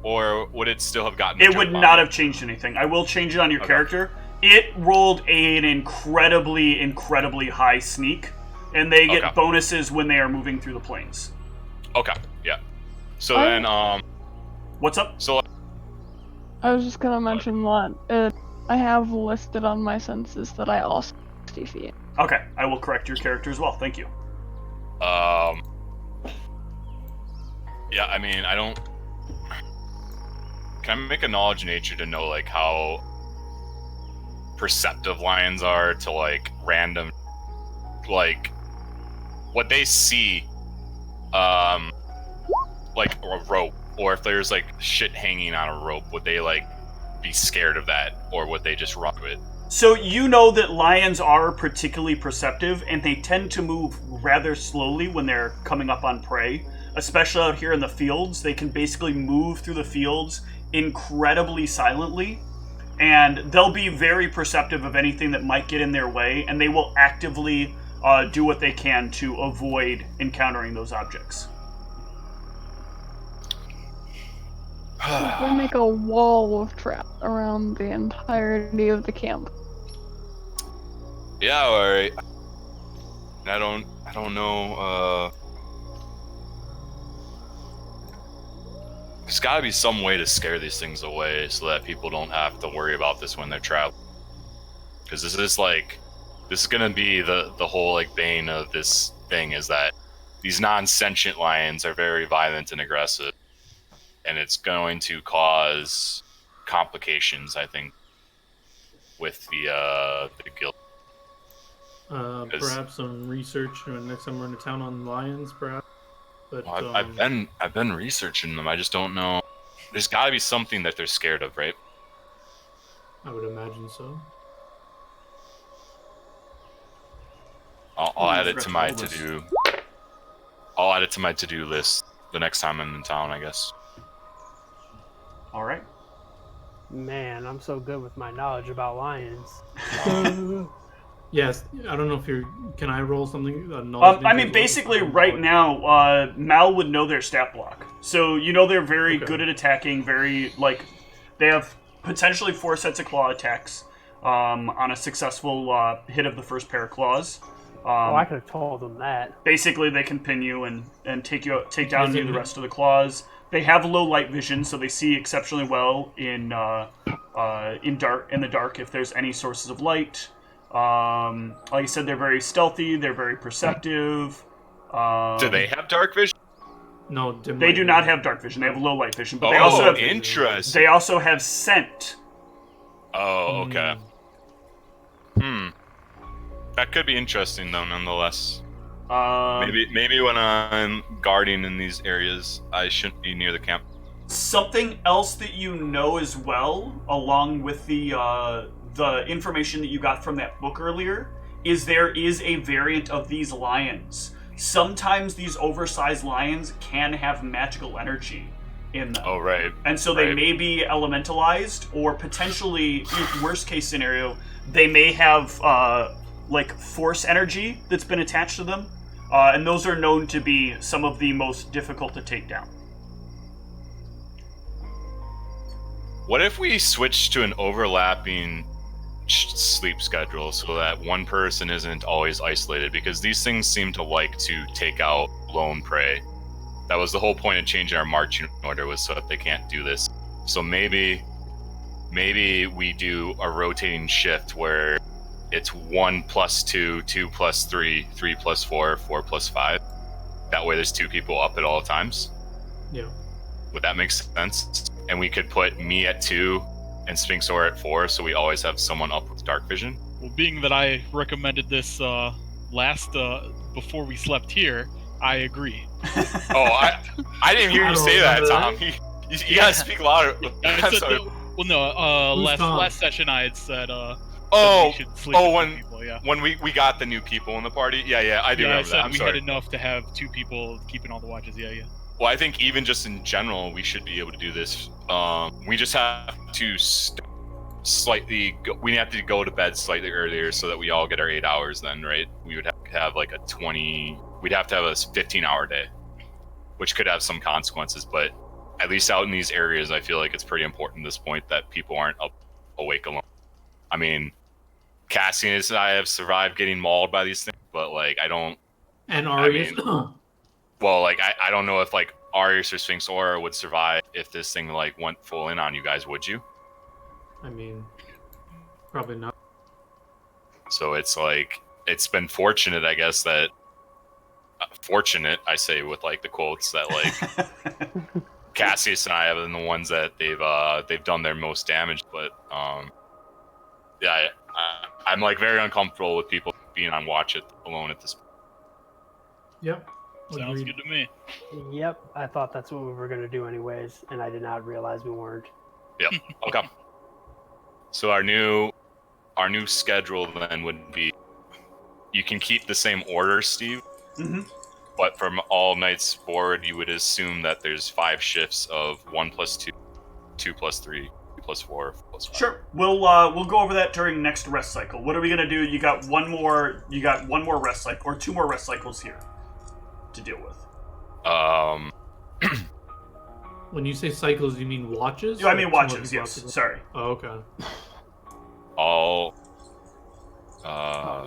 Speaker 5: Or would it still have gotten...
Speaker 1: It would not have changed anything. I will change it on your character. It rolled an incredibly, incredibly high sneak, and they get bonuses when they are moving through the plains.
Speaker 5: Okay, yeah. So then,
Speaker 1: What's up?
Speaker 5: So...
Speaker 6: I was just gonna mention that I have listed on my census that I also 60 feet.
Speaker 1: Okay, I will correct your character as well. Thank you.
Speaker 5: Yeah, I mean, I don't... Can I make a knowledge nature to know, like, how perceptive lions are to, like, random... Like, what they see, like, a rope, or if there's, like, shit hanging on a rope, would they, like, be scared of that, or would they just run with it?
Speaker 1: So you know that lions are particularly perceptive, and they tend to move rather slowly when they're coming up on prey. Especially out here in the fields, they can basically move through the fields incredibly silently, and they'll be very perceptive of anything that might get in their way, and they will actively do what they can to avoid encountering those objects.
Speaker 6: We make a wall of traps around the entirety of the camp.
Speaker 5: Yeah, alright. I don't know, there's gotta be some way to scare these things away so that people don't have to worry about this when they're traveling. Because this is gonna be the whole, like, bane of this thing, is that these non-sentient lions are very violent and aggressive. And it's going to cause complications, I think, with the guild.
Speaker 3: Perhaps some research next time we're in a town on lions, perhaps. But
Speaker 5: Well, I've been researching them. I just don't know. There's got to be something that they're scared of, right?
Speaker 3: I would imagine so.
Speaker 5: I'll add it to my to-do. I'll add it to my to-do list the next time I'm in town, I guess.
Speaker 1: All right.
Speaker 2: Man, I'm so good with my knowledge about lions.
Speaker 3: Yes, I don't know if you're... Can I roll something?
Speaker 1: I mean, basically, right now, Mal would know their stat block. So, you know they're very good at attacking, very, like... They have potentially 4 sets of claw attacks on a successful hit of the first pair of claws.
Speaker 2: I could have told them that.
Speaker 1: Basically, they can pin you and take down you the rest of the claws. They have low light vision, so they see exceptionally well in the dark if there's any sources of light. Like I said, they're very stealthy. They're very perceptive.
Speaker 5: Do they have dark vision?
Speaker 3: No, dim
Speaker 1: They
Speaker 3: light
Speaker 1: do not
Speaker 3: vision.
Speaker 1: have dark vision. They have low light vision, but
Speaker 5: Oh, interesting.
Speaker 1: they also have scent.
Speaker 5: Oh, okay. That could be interesting, though, nonetheless. Maybe when I'm guarding in these areas, I shouldn't be near the camp.
Speaker 1: Something else that you know as well, along with the information that you got from that book earlier, is there is a variant of these lions. Sometimes these oversized lions can have magical energy in them.
Speaker 5: Oh, right.
Speaker 1: And so they may be elementalized, or potentially, worst case scenario, they may have like force energy that's been attached to them. And those are known to be some of the most difficult to take down.
Speaker 5: What if we switch to an overlapping sleep schedule so that one person isn't always isolated? Because these things seem to like to take out lone prey. That was the whole point of changing our marching order, was so that they can't do this. So maybe we do a rotating shift where it's 1 + 2, 2 + 3, 3 + 4, 4 + 5. That way there's 2 people up at all times.
Speaker 3: Yeah.
Speaker 5: Would that make sense? And we could put me at 2 and Sphinxor at 4, so we always have someone up with dark vision.
Speaker 4: Well, being that I recommended this before we slept here, I agree.
Speaker 5: Oh, I didn't hear you say that, Tom. You gotta speak louder. I'm sorry.
Speaker 4: Well, no.
Speaker 3: Tom?
Speaker 4: Last session I had said.
Speaker 5: Oh,
Speaker 4: we should sleep with two people, yeah.
Speaker 5: when we got the new people in the party. Yeah, I do remember that. I'm
Speaker 4: we
Speaker 5: sorry.
Speaker 4: had enough to have 2 people keeping all the watches. Yeah.
Speaker 5: Well, I think even just in general, we should be able to do this. We just have to we have to go to bed slightly earlier so that we all get our 8 hours then, right? We would have to have like we'd have to have a 15-hour day, which could have some consequences, but at least out in these areas, I feel like it's pretty important at this point that people aren't awake alone. I mean, Cassius and I have survived getting mauled by these things, but like I don't.
Speaker 3: And Arius.
Speaker 5: Well, like I don't know if like Arius or Sphinx Aura would survive if this thing like went full in on you guys. Would you?
Speaker 3: I mean, probably not.
Speaker 5: So it's like it's been fortunate, I guess, that fortunate I say with like the quotes that like Cassius and I have been the ones that they've done their most damage, but yeah, I'm like very uncomfortable with people being on watch alone at this point.
Speaker 3: Yep.
Speaker 4: Sounds
Speaker 3: Agreed.
Speaker 4: good to me.
Speaker 2: Yep, I thought that's what we were going to do anyways, and I did not realize we weren't.
Speaker 5: Yep. Okay. So our new schedule then would be, you can keep the same order, Steve.
Speaker 1: Mm-hmm.
Speaker 5: But from all nights forward, you would assume that there's 5 shifts of 1 + 2, 2 + 3, 2 + 4, 4 + 5.
Speaker 1: Sure. We'll go over that during next rest cycle. What are we gonna do? You got one more rest cycle, or 2 more rest cycles here to deal with.
Speaker 3: When you say cycles, you mean watches?
Speaker 1: Yeah, I mean
Speaker 3: Like,
Speaker 1: watches.
Speaker 3: 2 more
Speaker 1: Yes.
Speaker 3: people?
Speaker 1: Sorry.
Speaker 3: Oh, okay.
Speaker 5: All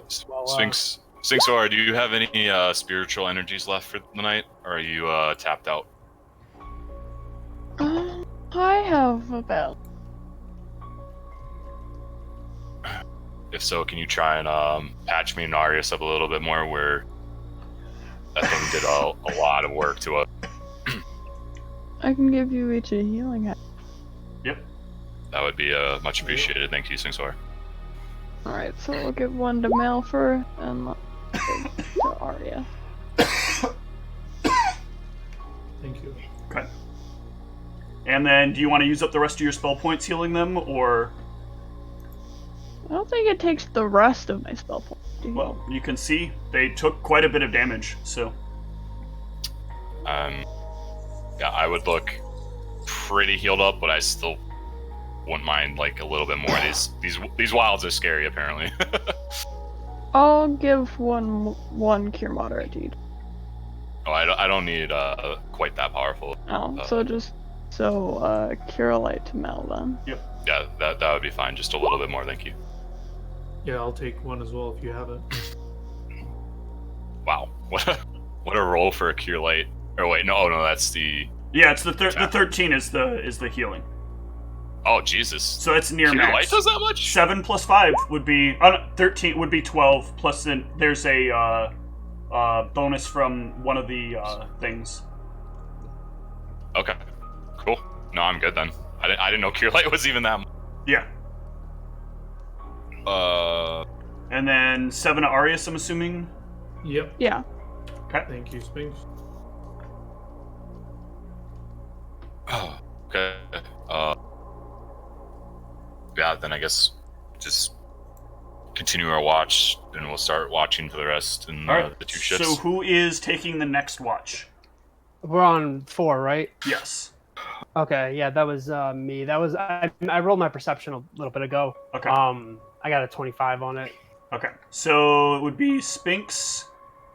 Speaker 5: Sphinx Aura, do you have any spiritual energies left for the night, or are you tapped out?
Speaker 6: I have about.
Speaker 5: If so, can you try and patch me and Arius up a little bit more, where that thing did a lot of work to us.
Speaker 6: I can give you each a healing.
Speaker 1: Yep.
Speaker 5: That would be much appreciated. Thank you, Singsor.
Speaker 6: Alright, so we'll give one to Malfer and to Arya.
Speaker 3: Thank you.
Speaker 1: Okay. And then, do you want to use up the rest of your spell points healing them, or?
Speaker 6: I don't think it takes the rest of my spell points to heal.
Speaker 1: Well, you can see they took quite a bit of damage, so.
Speaker 5: Yeah, I would look pretty healed up, but I still wouldn't mind like a little bit more. These wilds are scary, apparently.
Speaker 6: I'll give one cure moderate to each.
Speaker 5: Oh, I don't need quite that powerful.
Speaker 6: Oh, so cure light to Mel then.
Speaker 1: Yep.
Speaker 5: Yeah, that would be fine. Just a little bit more, thank you.
Speaker 3: Yeah, I'll take one as well if you have it.
Speaker 5: Wow, what a roll for a cure light. Or wait, no, that's the.
Speaker 1: Yeah, it's the 13 is the healing.
Speaker 5: Oh Jesus!
Speaker 1: So it's near
Speaker 5: Cure
Speaker 1: max.
Speaker 5: light does that much?
Speaker 1: 7 plus 5 would be 13 would be 12. Plus then there's a bonus from one of the things.
Speaker 5: Okay. Cool. No, I'm good then. I didn't know Cure Light was even that.
Speaker 1: Yeah. And then 7 to Arius, I'm assuming.
Speaker 3: Yep.
Speaker 6: Yeah.
Speaker 1: Okay.
Speaker 3: Thank you, Spinks.
Speaker 5: Oh, okay. Yeah, then I guess just continue our watch, and we'll start watching for the rest in
Speaker 1: All right.
Speaker 5: the 2 ships.
Speaker 1: So who is taking the next watch?
Speaker 2: We're on 4, right?
Speaker 1: Yes.
Speaker 2: Okay, yeah, that was me. That was I rolled my perception a little bit ago.
Speaker 1: Okay.
Speaker 2: I got a 25 on it.
Speaker 1: Okay. So it would be Spinks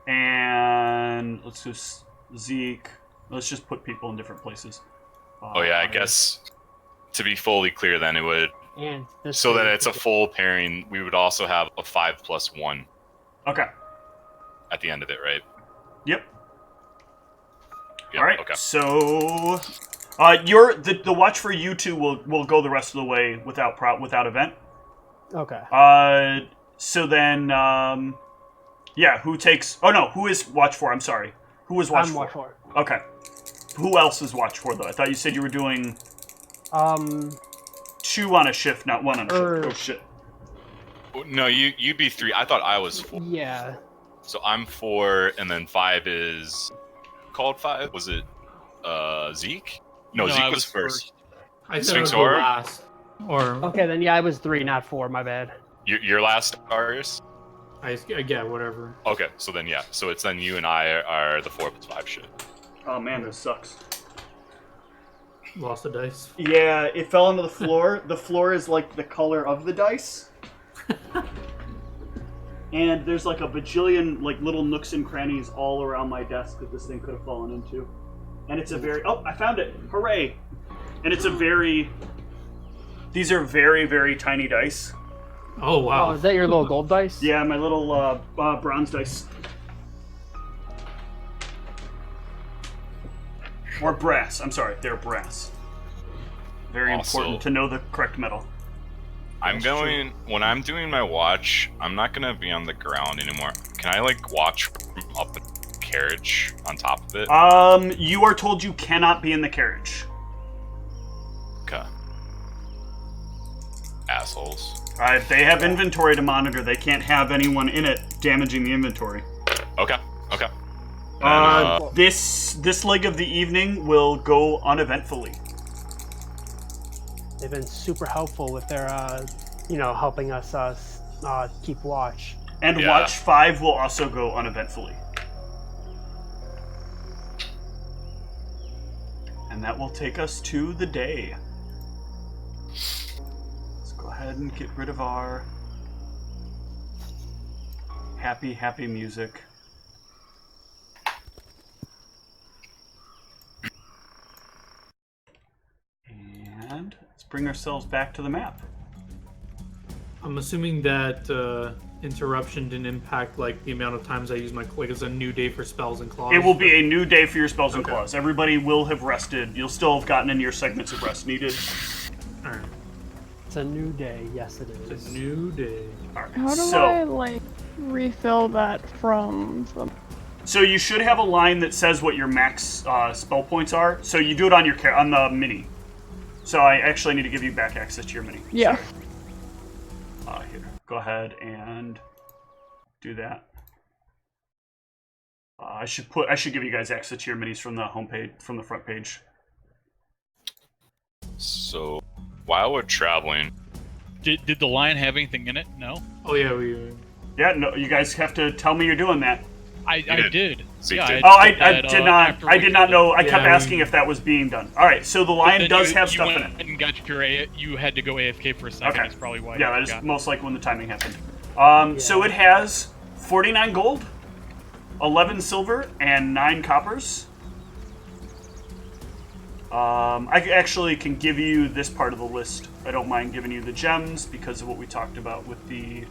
Speaker 1: and let's just Zeke. Let's just put people in different places.
Speaker 5: Oh yeah, I guess to be fully clear, then it would.
Speaker 2: And this
Speaker 5: So that it's a full pairing, we would also have a 5+1
Speaker 1: Okay.
Speaker 5: at the end of it, right?
Speaker 1: Yep.
Speaker 5: Yep,
Speaker 1: All right.
Speaker 5: Okay.
Speaker 1: So, the watch for you two will go the rest of the way without event.
Speaker 2: Okay.
Speaker 1: So then, yeah. Who takes? Oh no. Who is watch 4? I'm sorry. Who is watch 4?
Speaker 2: I'm watch 4.
Speaker 1: Okay. Who else is watch 4 though? I thought you said you were doing 2 on a shift, not 1 on a shift. Oh shit.
Speaker 5: No, you'd be 3. I thought I was 4.
Speaker 2: Yeah.
Speaker 5: So I'm 4, and then 5 is called 5. Was it Zeke? No,
Speaker 4: No,
Speaker 5: Zeke
Speaker 4: I
Speaker 5: was
Speaker 4: was
Speaker 5: first.
Speaker 3: I said
Speaker 5: Sphinx
Speaker 3: it was the
Speaker 5: Aura?
Speaker 3: last. Or
Speaker 2: Okay, then yeah, I was 3, not 4. My bad.
Speaker 5: Your last Arius?
Speaker 3: I get whatever.
Speaker 5: Okay, so then yeah. So it's then you and I are the 4+5 shit.
Speaker 1: Oh man, this sucks.
Speaker 3: Lost a dice.
Speaker 1: Yeah, it fell onto the floor. The floor is like the color of the dice. And there's like a bajillion like little nooks and crannies all around my desk that this thing could have fallen into. And it's a very... Oh, I found it! Hooray! And it's a very... These are very, very tiny dice.
Speaker 3: Oh wow.
Speaker 2: Oh, is that your little gold dice?
Speaker 1: Yeah, my little bronze dice. Or brass. I'm sorry, they're brass. Very
Speaker 5: Also-
Speaker 1: important to know the correct metal.
Speaker 5: When I'm doing my watch, I'm not gonna be on the ground anymore. Can I like watch from up the carriage on top of it?
Speaker 1: You are told you cannot be in the carriage.
Speaker 5: Okay. Assholes.
Speaker 1: They have inventory to monitor. They can't have anyone in it damaging the inventory.
Speaker 5: Okay. Then,
Speaker 1: This leg of the evening will go uneventfully.
Speaker 2: They've been super helpful with their, helping us keep watch.
Speaker 1: And
Speaker 5: Yeah.
Speaker 1: watch 5 will also go uneventfully. And that will take us to the day. Let's go ahead and get rid of our happy, happy music. And let's bring ourselves back to the map.
Speaker 3: I'm assuming that interruption didn't impact like the amount of times I use my like it's a new day for spells and claws.
Speaker 1: It will be a new day for your spells and
Speaker 3: Okay.
Speaker 1: claws. Everybody will have rested. You'll still have gotten in your segments of rest needed.
Speaker 3: All right.
Speaker 2: It's a new day. Yes, it
Speaker 3: It's
Speaker 2: is.
Speaker 3: a new day.
Speaker 1: All right.
Speaker 6: How do
Speaker 1: So,
Speaker 6: I like refill that from the...
Speaker 1: so you should have a line that says what your max spell points are. So you do it on your on the mini. So I actually need to give you back access to your mini.
Speaker 6: Yeah.
Speaker 1: Here, go ahead and do that. I should give you guys access to your minis from the homepage, from the front page.
Speaker 5: So while we're traveling,
Speaker 4: Did the line have anything in it? No.
Speaker 3: Oh yeah, we.
Speaker 1: Yeah, no, you guys have to tell me you're doing that.
Speaker 4: I did.
Speaker 5: Zeke
Speaker 4: Yeah,
Speaker 5: did.
Speaker 1: Oh, I
Speaker 4: that,
Speaker 1: did not.
Speaker 4: after
Speaker 1: I
Speaker 4: we
Speaker 1: did not
Speaker 4: killed
Speaker 1: know.
Speaker 4: it.
Speaker 1: I kept
Speaker 3: Yeah,
Speaker 1: asking if that was being done. All right, so the lion
Speaker 4: Then
Speaker 1: does
Speaker 4: you-
Speaker 1: have
Speaker 4: you
Speaker 1: stuff in
Speaker 4: went
Speaker 1: it.
Speaker 4: and got you had to go AFK for a second.
Speaker 1: Okay.
Speaker 4: That's probably why.
Speaker 1: Yeah,
Speaker 4: you
Speaker 1: that is
Speaker 4: forgot.
Speaker 1: most likely when the timing happened. So it has 49 gold, 11 silver, and 9 coppers. I actually can give you this part of the list. I don't mind giving you the gems because of what we talked about with the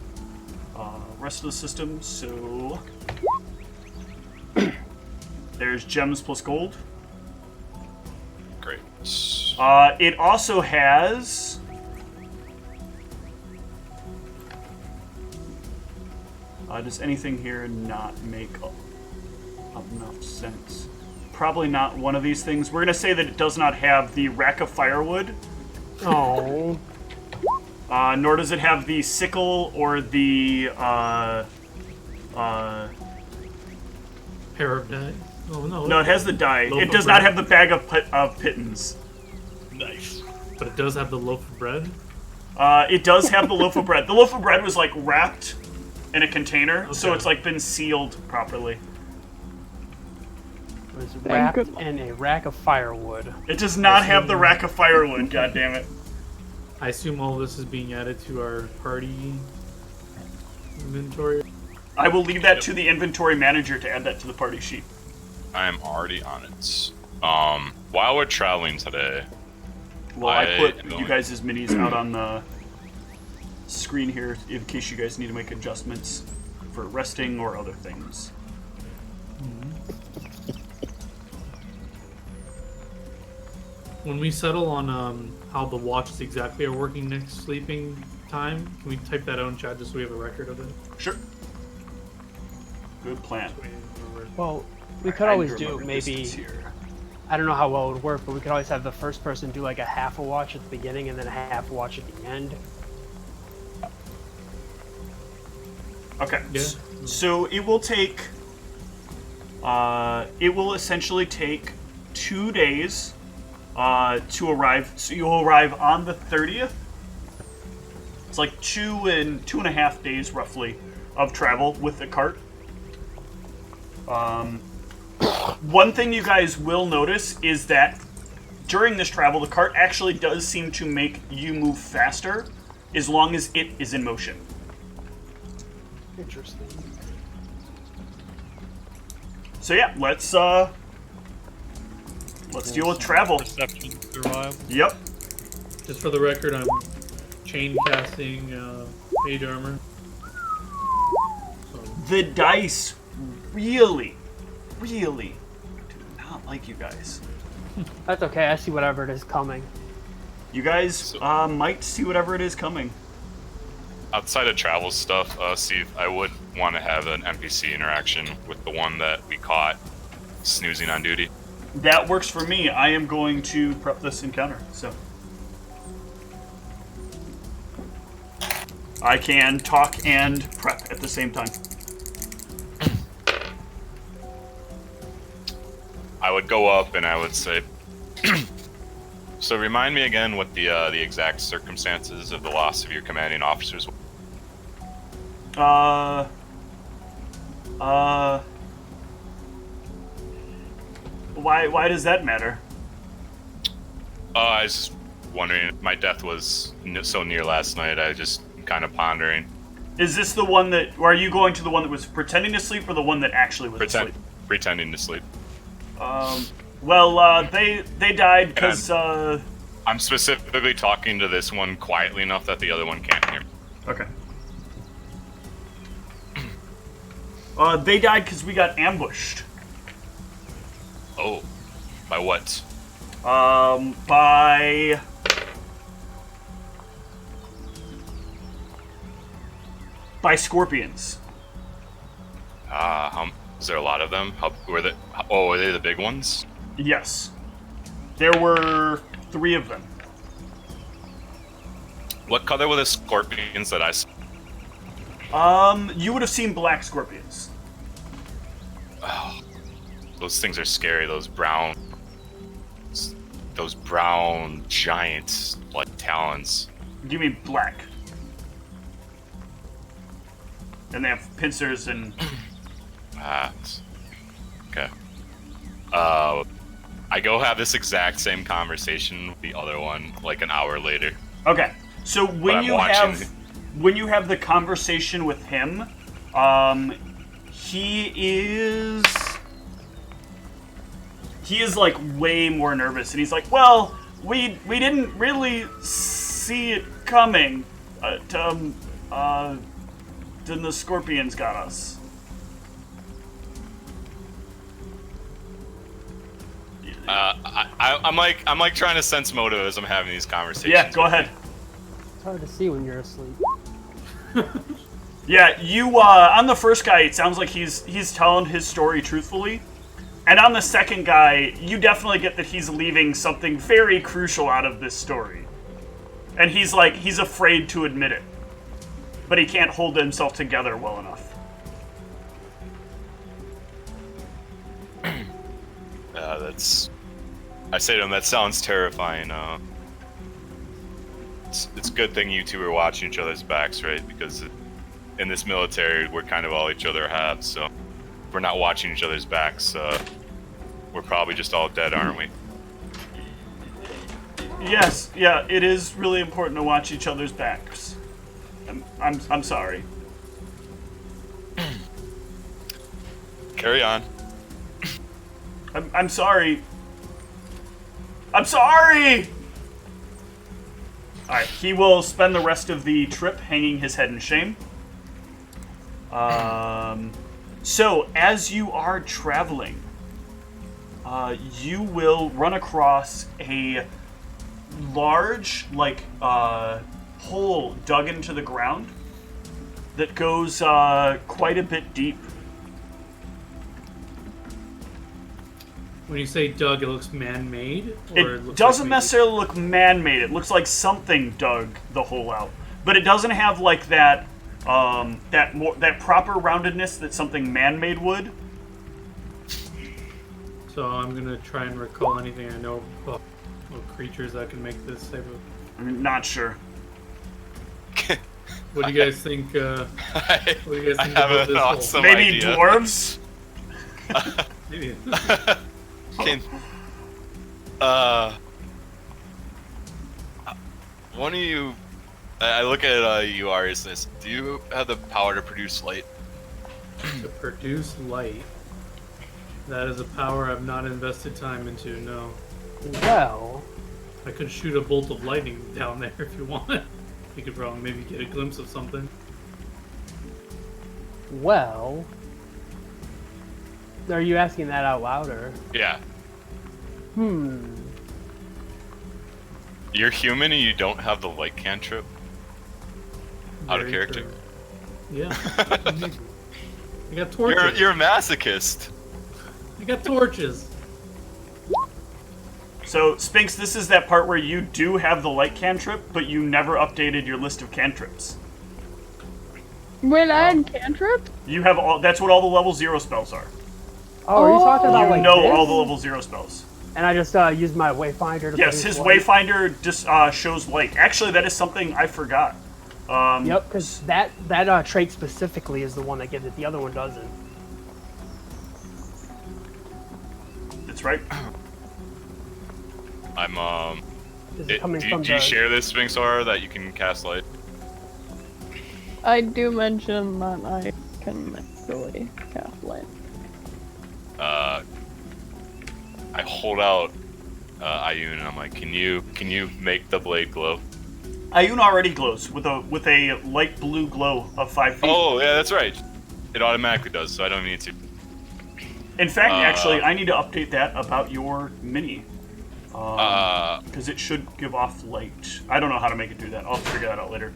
Speaker 1: rest of the system. So there's gems plus gold.
Speaker 5: great.
Speaker 1: It also has does anything here not make enough sense? probably not one of these things. We're gonna say that it does not have the rack of firewood.
Speaker 2: Oh.
Speaker 1: Nor does it have the sickle or the
Speaker 3: Pair of die. Oh no.
Speaker 1: No, it has the die.
Speaker 3: Loaf
Speaker 1: It
Speaker 3: of
Speaker 1: does not
Speaker 3: bread.
Speaker 1: have the bag of pittance.
Speaker 4: Nice.
Speaker 3: But it does have the loaf of bread.
Speaker 1: It does have the loaf of bread. The loaf of bread was like wrapped in a container, so
Speaker 3: Okay.
Speaker 1: it's like been sealed properly.
Speaker 2: It was
Speaker 6: Thank
Speaker 2: wrapped
Speaker 6: goodness.
Speaker 2: in a rack of firewood.
Speaker 1: It does not have the rack of firewood. God damn it!
Speaker 3: I assume all this is being added to our party inventory.
Speaker 1: I will leave that to the inventory manager to add that to the party sheet.
Speaker 5: I am already on it. While we're traveling today,
Speaker 1: Well, I put
Speaker 5: am
Speaker 1: you
Speaker 5: going-
Speaker 1: guys' minis out on the screen here in case you guys need to make adjustments for resting or other things.
Speaker 3: When we settle on how the watches exactly are working next sleeping time, can we type that out in chat just so we have a record of it?
Speaker 1: Sure. Good plan.
Speaker 3: We remember.
Speaker 2: Well, we could
Speaker 1: I
Speaker 2: always
Speaker 1: need to
Speaker 2: do
Speaker 1: remember this
Speaker 2: maybe.
Speaker 1: is here.
Speaker 2: I don't know how well it would work, but we could always have the first person do like a half a watch at the beginning and then a half a watch at the end.
Speaker 1: Okay.
Speaker 3: Yeah.
Speaker 1: So it will take. It will essentially take 2 days to arrive. So you'll arrive on the 30th. It's like 2.5 days roughly of travel with the cart. One thing you guys will notice is that during this travel, the cart actually does seem to make you move faster as long as it is in motion.
Speaker 2: Interesting.
Speaker 1: So yeah, let's deal with travel.
Speaker 4: Perception, survival.
Speaker 1: Yep.
Speaker 3: Just for the record, I'm chain casting mage armor. So,
Speaker 1: The dice really do not like you guys.
Speaker 2: That's okay. I see whatever it is coming.
Speaker 1: You guys might see whatever it is coming.
Speaker 5: outside of travel stuff, Steve, I would want to have an NPC interaction with the one that we caught snoozing on duty.
Speaker 1: That works for me. I am going to prep this encounter, so. I can talk and prep at the same time.
Speaker 5: I would go up and I would say, so remind me again what the exact circumstances of the loss of your commanding officers were.
Speaker 1: Why does that matter?
Speaker 5: I was just wondering, my death was so near last night, I just kind of pondering.
Speaker 1: Is this the one that, or are you going to the one that was pretending to sleep or the one that actually was asleep?
Speaker 5: Pretending to sleep.
Speaker 1: Well, they died because,
Speaker 5: I'm specifically talking to this one quietly enough that the other one can't hear me.
Speaker 1: Okay. They died because we got ambushed.
Speaker 5: Oh, by what?
Speaker 1: By scorpions.
Speaker 5: Is there a lot of them? Were they the big ones?
Speaker 1: Yes. There were 3 of them.
Speaker 5: What color were the scorpions that I saw?
Speaker 1: You would have seen black scorpions.
Speaker 5: Oh, those things are scary. Those brown giant like talons.
Speaker 1: You mean black. And they have pincers and...
Speaker 5: Okay. I go have this exact same conversation with the other one like an hour later.
Speaker 1: Okay. So when
Speaker 5: I'm
Speaker 1: you have the conversation with him, he is like way more nervous, and he's like, "Well, we didn't really see it coming. Then the scorpions got us."
Speaker 5: I'm like trying to sense motive as I'm having these conversations.
Speaker 1: Yeah, go ahead.
Speaker 2: It's hard to see when you're asleep.
Speaker 1: Yeah, you on the first guy, it sounds like he's telling his story truthfully, And on the second guy, you definitely get that he's leaving something very crucial out of this story. And he's afraid to admit it. But he can't hold himself together well enough.
Speaker 5: I say to him, that sounds terrifying. It's a good thing you two are watching each other's backs, right? Because in this military, we're kind of all each other have, so if we're not watching each other's backs, we're probably just all dead, aren't we?
Speaker 1: Yes, yeah, it is really important to watch each other's backs. I'm sorry.
Speaker 5: Carry on.
Speaker 1: I'm sorry. I'm sorry! Alright, he will spend the rest of the trip hanging his head in shame. So, as you are traveling, you will run across a large, hole dug into the ground that goes quite a bit deep.
Speaker 3: When you say dug, it looks man-made?
Speaker 1: It doesn't necessarily look man-made. It looks like something dug the hole out, but it doesn't have like that that proper roundedness that something man-made would.
Speaker 3: So I'm gonna try and recall anything I know about creatures that can make this type of.
Speaker 1: I'm not sure.
Speaker 3: What do you guys think?
Speaker 5: I have
Speaker 3: about
Speaker 5: an
Speaker 3: this
Speaker 5: awesome
Speaker 1: Maybe
Speaker 5: idea.
Speaker 1: dwarves.
Speaker 3: Maybe.
Speaker 5: Can, one of you, I look at you, Arius. Do you have the power to produce light?
Speaker 3: To produce light. That is a power I've not invested time into. No.
Speaker 2: Well,
Speaker 3: I could shoot a bolt of lightning down there if you want. You could probably maybe get a glimpse of something.
Speaker 2: well. Are you asking that out loud, or?
Speaker 5: Yeah. You're human and you don't have the light cantrip? Out of
Speaker 3: Very
Speaker 5: character.
Speaker 3: true. Yeah. I got torches.
Speaker 5: You're a masochist.
Speaker 3: I got torches.
Speaker 1: So, Sphinx, this is that part where you do have the light cantrip, but you never updated your list of cantrips.
Speaker 6: Wait, I had cantrip?
Speaker 1: You have all. That's what all the level 0 spells are.
Speaker 2: Oh, are you talking about
Speaker 1: You
Speaker 2: like
Speaker 1: know
Speaker 2: this?
Speaker 1: all the level 0 spells.
Speaker 2: And I just used my wayfinder to.
Speaker 1: Yes,
Speaker 2: produce
Speaker 1: his
Speaker 2: light?
Speaker 1: Wayfinder just shows light. Actually, that is something I forgot.
Speaker 2: Yep, because that trait specifically is the one that gives it. The other one doesn't.
Speaker 1: That's right.
Speaker 5: I'm
Speaker 2: Is
Speaker 5: do
Speaker 2: it coming from
Speaker 5: you
Speaker 2: the?
Speaker 5: share this Sphinx aura that you can cast light?
Speaker 6: I do mention that I can actually cast light.
Speaker 5: I hold out Ayun and I'm like, can you make the blade glow?
Speaker 1: Ayun already glows with a light blue glow of 5 feet.
Speaker 5: Oh yeah, that's right. It automatically does, so I don't need to.
Speaker 1: In fact, actually, I need to update that about your mini. Because it should give off light. I don't know how to make it do that. I'll figure that out later.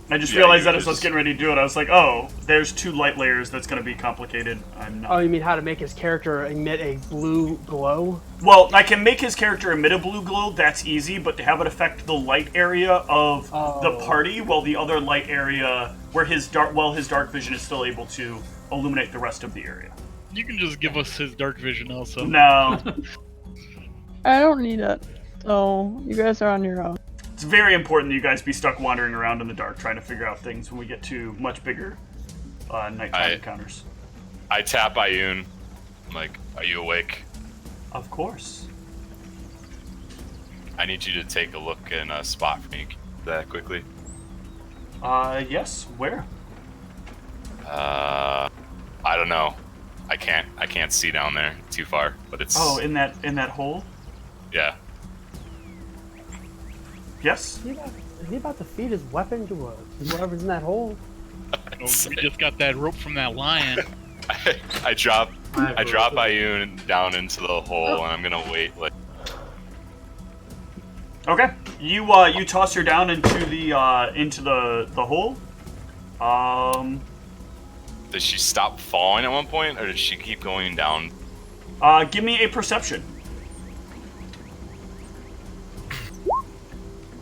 Speaker 1: I just realized that as I was getting ready to do it, I was like, oh, there's 2 light layers. That's going to be complicated. I'm not.
Speaker 2: Oh, you mean how to make his character emit a blue glow?
Speaker 1: Well, I can make his character emit a blue glow. That's easy, but to have it affect the light area of the party, while the other light area where his dark vision is still able to illuminate the rest of the area.
Speaker 4: You can just give us his dark vision also.
Speaker 1: No.
Speaker 6: I don't need it. So, you guys are on your own.
Speaker 1: It's very important that you guys be stuck wandering around in the dark trying to figure out things when we get to much bigger nighttime encounters.
Speaker 5: I tap Ayun. I'm like, are you awake?
Speaker 1: Of course.
Speaker 5: I need you to take a look and spot for me that quickly.
Speaker 1: Yes. Where?
Speaker 5: I don't know. I can't see down there too far, but it's.
Speaker 1: Oh, in that hole?
Speaker 5: Yeah.
Speaker 1: Yes.
Speaker 2: Is he about to feed his weapon to whoever's in that hole?
Speaker 4: Oh, we just got that rope from that lion.
Speaker 5: I drop Ayun down into the hole, and I'm gonna wait. Like.
Speaker 1: Okay. You toss her down into the hole.
Speaker 5: Does she stop falling at one point, or does she keep going down?
Speaker 1: Give me a perception.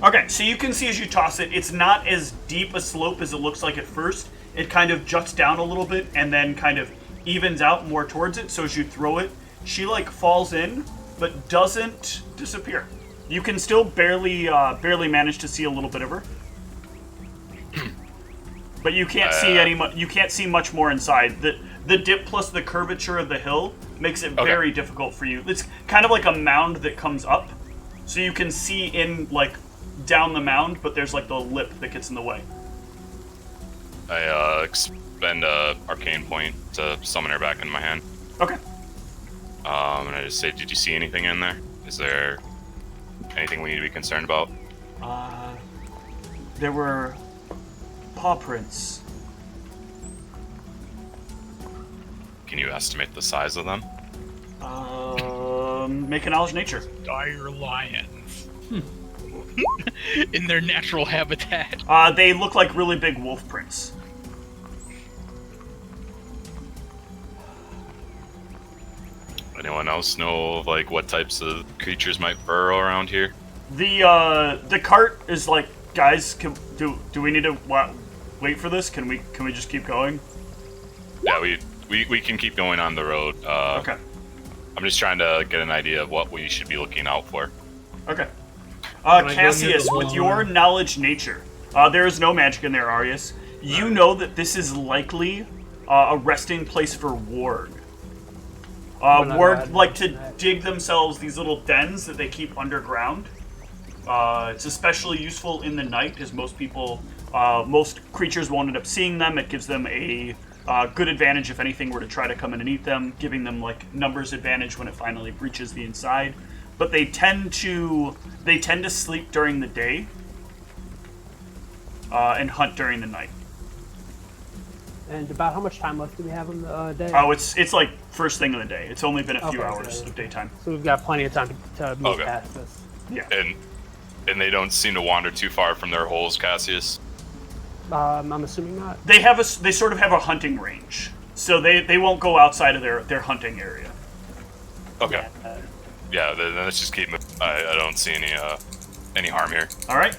Speaker 1: Okay, so you can see as you toss it, it's not as deep a slope as it looks like at first. It kind of juts down a little bit and then kind of evens out more towards it. So as you throw it, she like falls in, but doesn't disappear. You can still barely manage to see a little bit of her, but you can't see you can't see much more inside. The dip plus the curvature of the hill makes it very difficult for you. It's kind of like a mound that comes up, so you can see in like down the mound, but there's like the lip that gets in the way.
Speaker 5: I expend a arcane point to summon her back into my hand.
Speaker 1: Okay.
Speaker 5: And I just say, did you see anything in there? Is there anything we need to be concerned about?
Speaker 1: There were paw prints.
Speaker 5: Can you estimate the size of them?
Speaker 1: Make a knowledge nature.
Speaker 4: Dire lions. In their natural habitat.
Speaker 1: They look like really big wolf prints.
Speaker 5: Anyone else know of like what types of creatures might burrow around here?
Speaker 1: The cart is like, guys, do we need to wait for this? Can we just keep going?
Speaker 5: Yeah, we can keep going on the road.
Speaker 1: Okay.
Speaker 5: I'm just trying to get an idea of what we should be looking out for.
Speaker 1: Okay.
Speaker 3: I go near
Speaker 1: Cassius,
Speaker 3: the
Speaker 1: with your
Speaker 3: lawn?
Speaker 1: knowledge nature, there is no magic in there, Arius. You know that this is likely a resting place for warg. Warg like to dig themselves these little dens that they keep underground. It's especially useful in the night, as most creatures won't end up seeing them. It gives them a good advantage if anything were to try to come in and eat them, giving them like numbers advantage when it finally breaches the inside. But they tend to sleep during the day and hunt during the night.
Speaker 2: And about how much time left do we have in the day?
Speaker 1: Oh, it's like first thing of the day. It's only been a few hours
Speaker 2: so-
Speaker 1: of daytime.
Speaker 2: So we've got plenty of time to move
Speaker 5: Okay.
Speaker 2: past this.
Speaker 1: Yeah.
Speaker 5: And they don't seem to wander too far from their holes, Cassius.
Speaker 2: I'm assuming not.
Speaker 1: They sort of have a hunting range, so they won't go outside of their hunting area.
Speaker 5: Okay. Yeah, then let's just keep moving. I don't see any harm here.
Speaker 1: All right.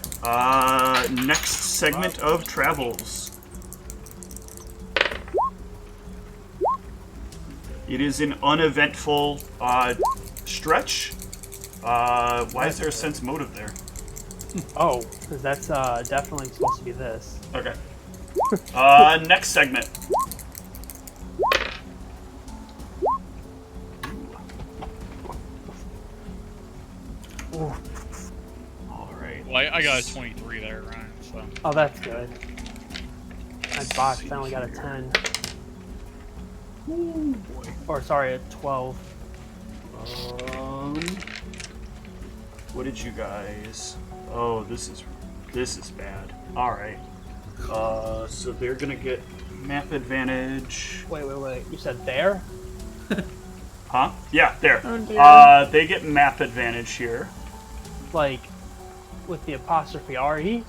Speaker 1: Next segment of travels. It is an uneventful stretch. Why is there a sense motive there?
Speaker 2: Oh, because that's definitely supposed to be this.
Speaker 1: Okay. Next segment.
Speaker 2: Ooh.
Speaker 1: All right.
Speaker 4: Well, I got a 23 there, Ryan. So
Speaker 2: Oh, that's good. My box finally got a 10.
Speaker 1: Ooh, boy.
Speaker 2: Or sorry, a 12.
Speaker 1: What did you guys? Oh, this is bad. All right. So they're gonna get map advantage.
Speaker 2: Wait. You said there?
Speaker 1: Huh? Yeah, there.
Speaker 6: Oh, dear.
Speaker 1: They get map advantage here.
Speaker 2: Like, with the apostrophe RE?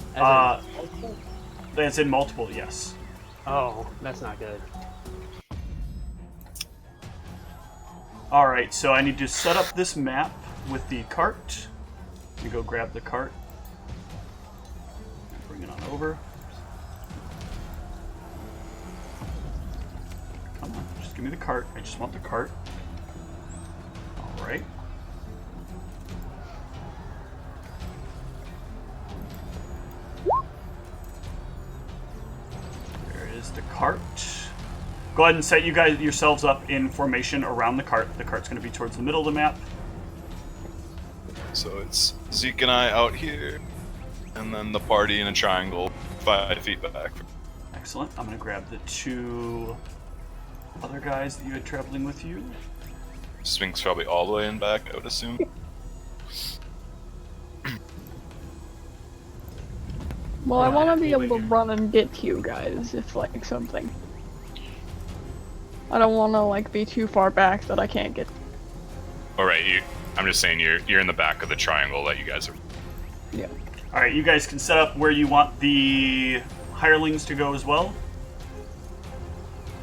Speaker 1: That's in multiple, yes.
Speaker 2: Oh, that's not good.
Speaker 1: All right, so I need to set up this map with the cart. Let me go grab the cart. Bring it on over. Come on, just give me the cart. I just want the cart. All right. There is the cart. Go ahead and set yourselves up in formation around the cart. The cart's going to be towards the middle of the map.
Speaker 5: So it's Zeke and I out here, and then the party in a triangle, 5 feet back.
Speaker 1: Excellent. I'm going to grab the two other guys that you had traveling with you.
Speaker 5: Sphinx probably all the way in back, I would assume.
Speaker 6: Well, I want to be able to run and get to you guys if like something. I don't want to like be too far back that I can't get.
Speaker 5: All right, I'm just saying you're in the back of the triangle that you guys are.
Speaker 6: Yeah.
Speaker 1: All right, you guys can set up where you want the hirelings to go as well.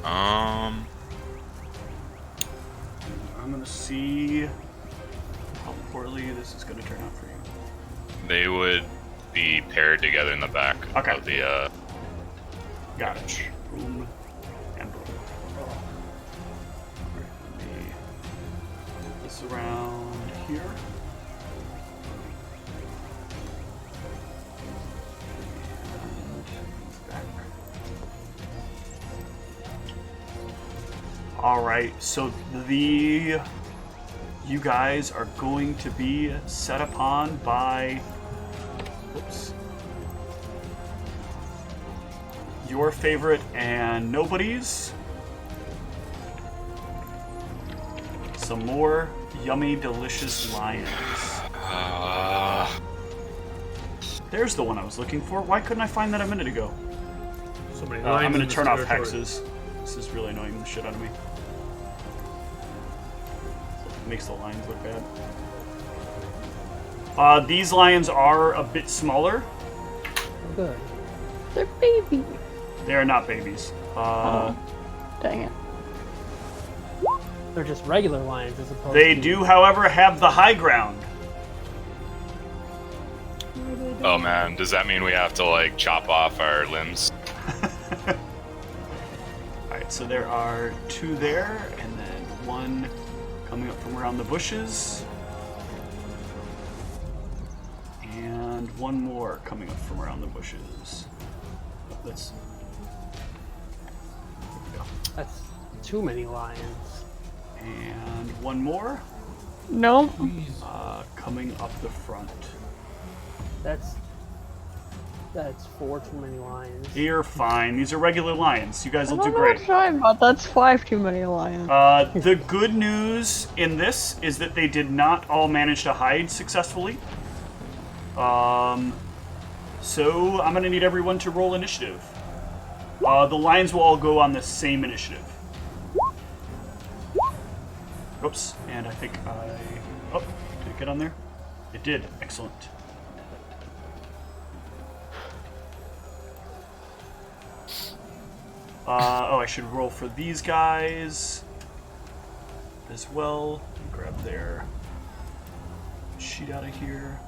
Speaker 5: Um,
Speaker 1: I'm gonna see how poorly this is gonna turn out for you.
Speaker 5: they would be paired together in the back
Speaker 1: Okay.
Speaker 5: of the
Speaker 1: Got it. Boom and boom. Alright, let me move this around here. And move back. Alright, so you guys are going to be set upon by whoops. Your favorite and nobody's. Some more yummy, delicious lions. There's the one I was looking for. Why couldn't I find that a minute ago?
Speaker 3: So many
Speaker 1: I'm
Speaker 3: lines
Speaker 1: going
Speaker 3: in
Speaker 1: to
Speaker 3: this
Speaker 1: turn off
Speaker 3: territory.
Speaker 1: hexes. This is really annoying the shit out of me. Makes the lions look bad. These lions are a bit smaller.
Speaker 2: Oh, good.
Speaker 6: They're baby.
Speaker 1: They are not babies.
Speaker 6: Dang it.
Speaker 2: They're just regular lions as opposed
Speaker 1: They
Speaker 2: to...
Speaker 1: do, however, have the high ground.
Speaker 5: Oh man, does that mean we have to like chop off our limbs?
Speaker 1: Alright, so there are 2 there, and then 1 coming up from around the bushes. And 1 more coming up from around the bushes. That's... There we go.
Speaker 2: That's too many lions.
Speaker 1: And 1 more
Speaker 6: No.
Speaker 1: coming up the front.
Speaker 2: That's 4 too many lions.
Speaker 1: You're fine. These are regular lions. You guys
Speaker 6: I
Speaker 1: will do
Speaker 6: don't know what
Speaker 1: great.
Speaker 6: you're talking about. That's 5 too many lions.
Speaker 1: The good news in this is that they did not all manage to hide successfully. So I'm going to need everyone to roll initiative. The lions will all go on the same initiative. Oops, and I think oh, did it get on there? It did. Excellent. Oh, I should roll for these guys as well. Grab their sheet out of here.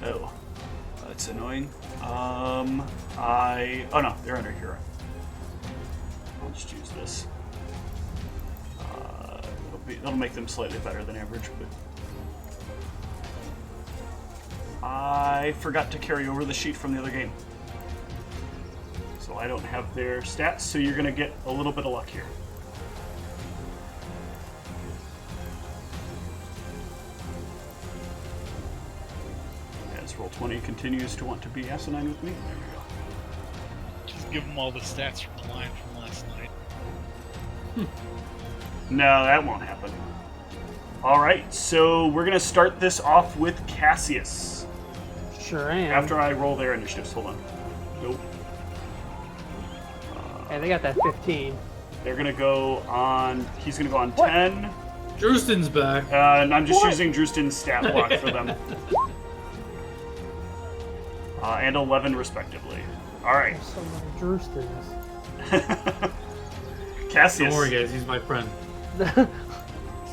Speaker 1: Oh, that's annoying. Oh no, they're under here. I'll just use this. That'll make them slightly better than average, but I forgot to carry over the sheet from the other game. So I don't have their stats, so you're gonna get a little bit of luck here. As Roll20 continues to want to be asinine with me. There we go.
Speaker 4: Just give them all the stats from the line from last night.
Speaker 1: No, that won't happen. Alright, so we're gonna start this off with Cassius.
Speaker 2: Sure am.
Speaker 1: After I roll their initiatives. Hold on. Nope.
Speaker 2: Hey, they got that 15.
Speaker 1: They're gonna go on. He's gonna go on 10.
Speaker 3: Drewston's back.
Speaker 1: And I'm just using Drewston's stat block for them. And 11 respectively. Alright.
Speaker 2: So many Drewstons.
Speaker 1: Cassius.
Speaker 3: Don't worry, guys. He's my friend.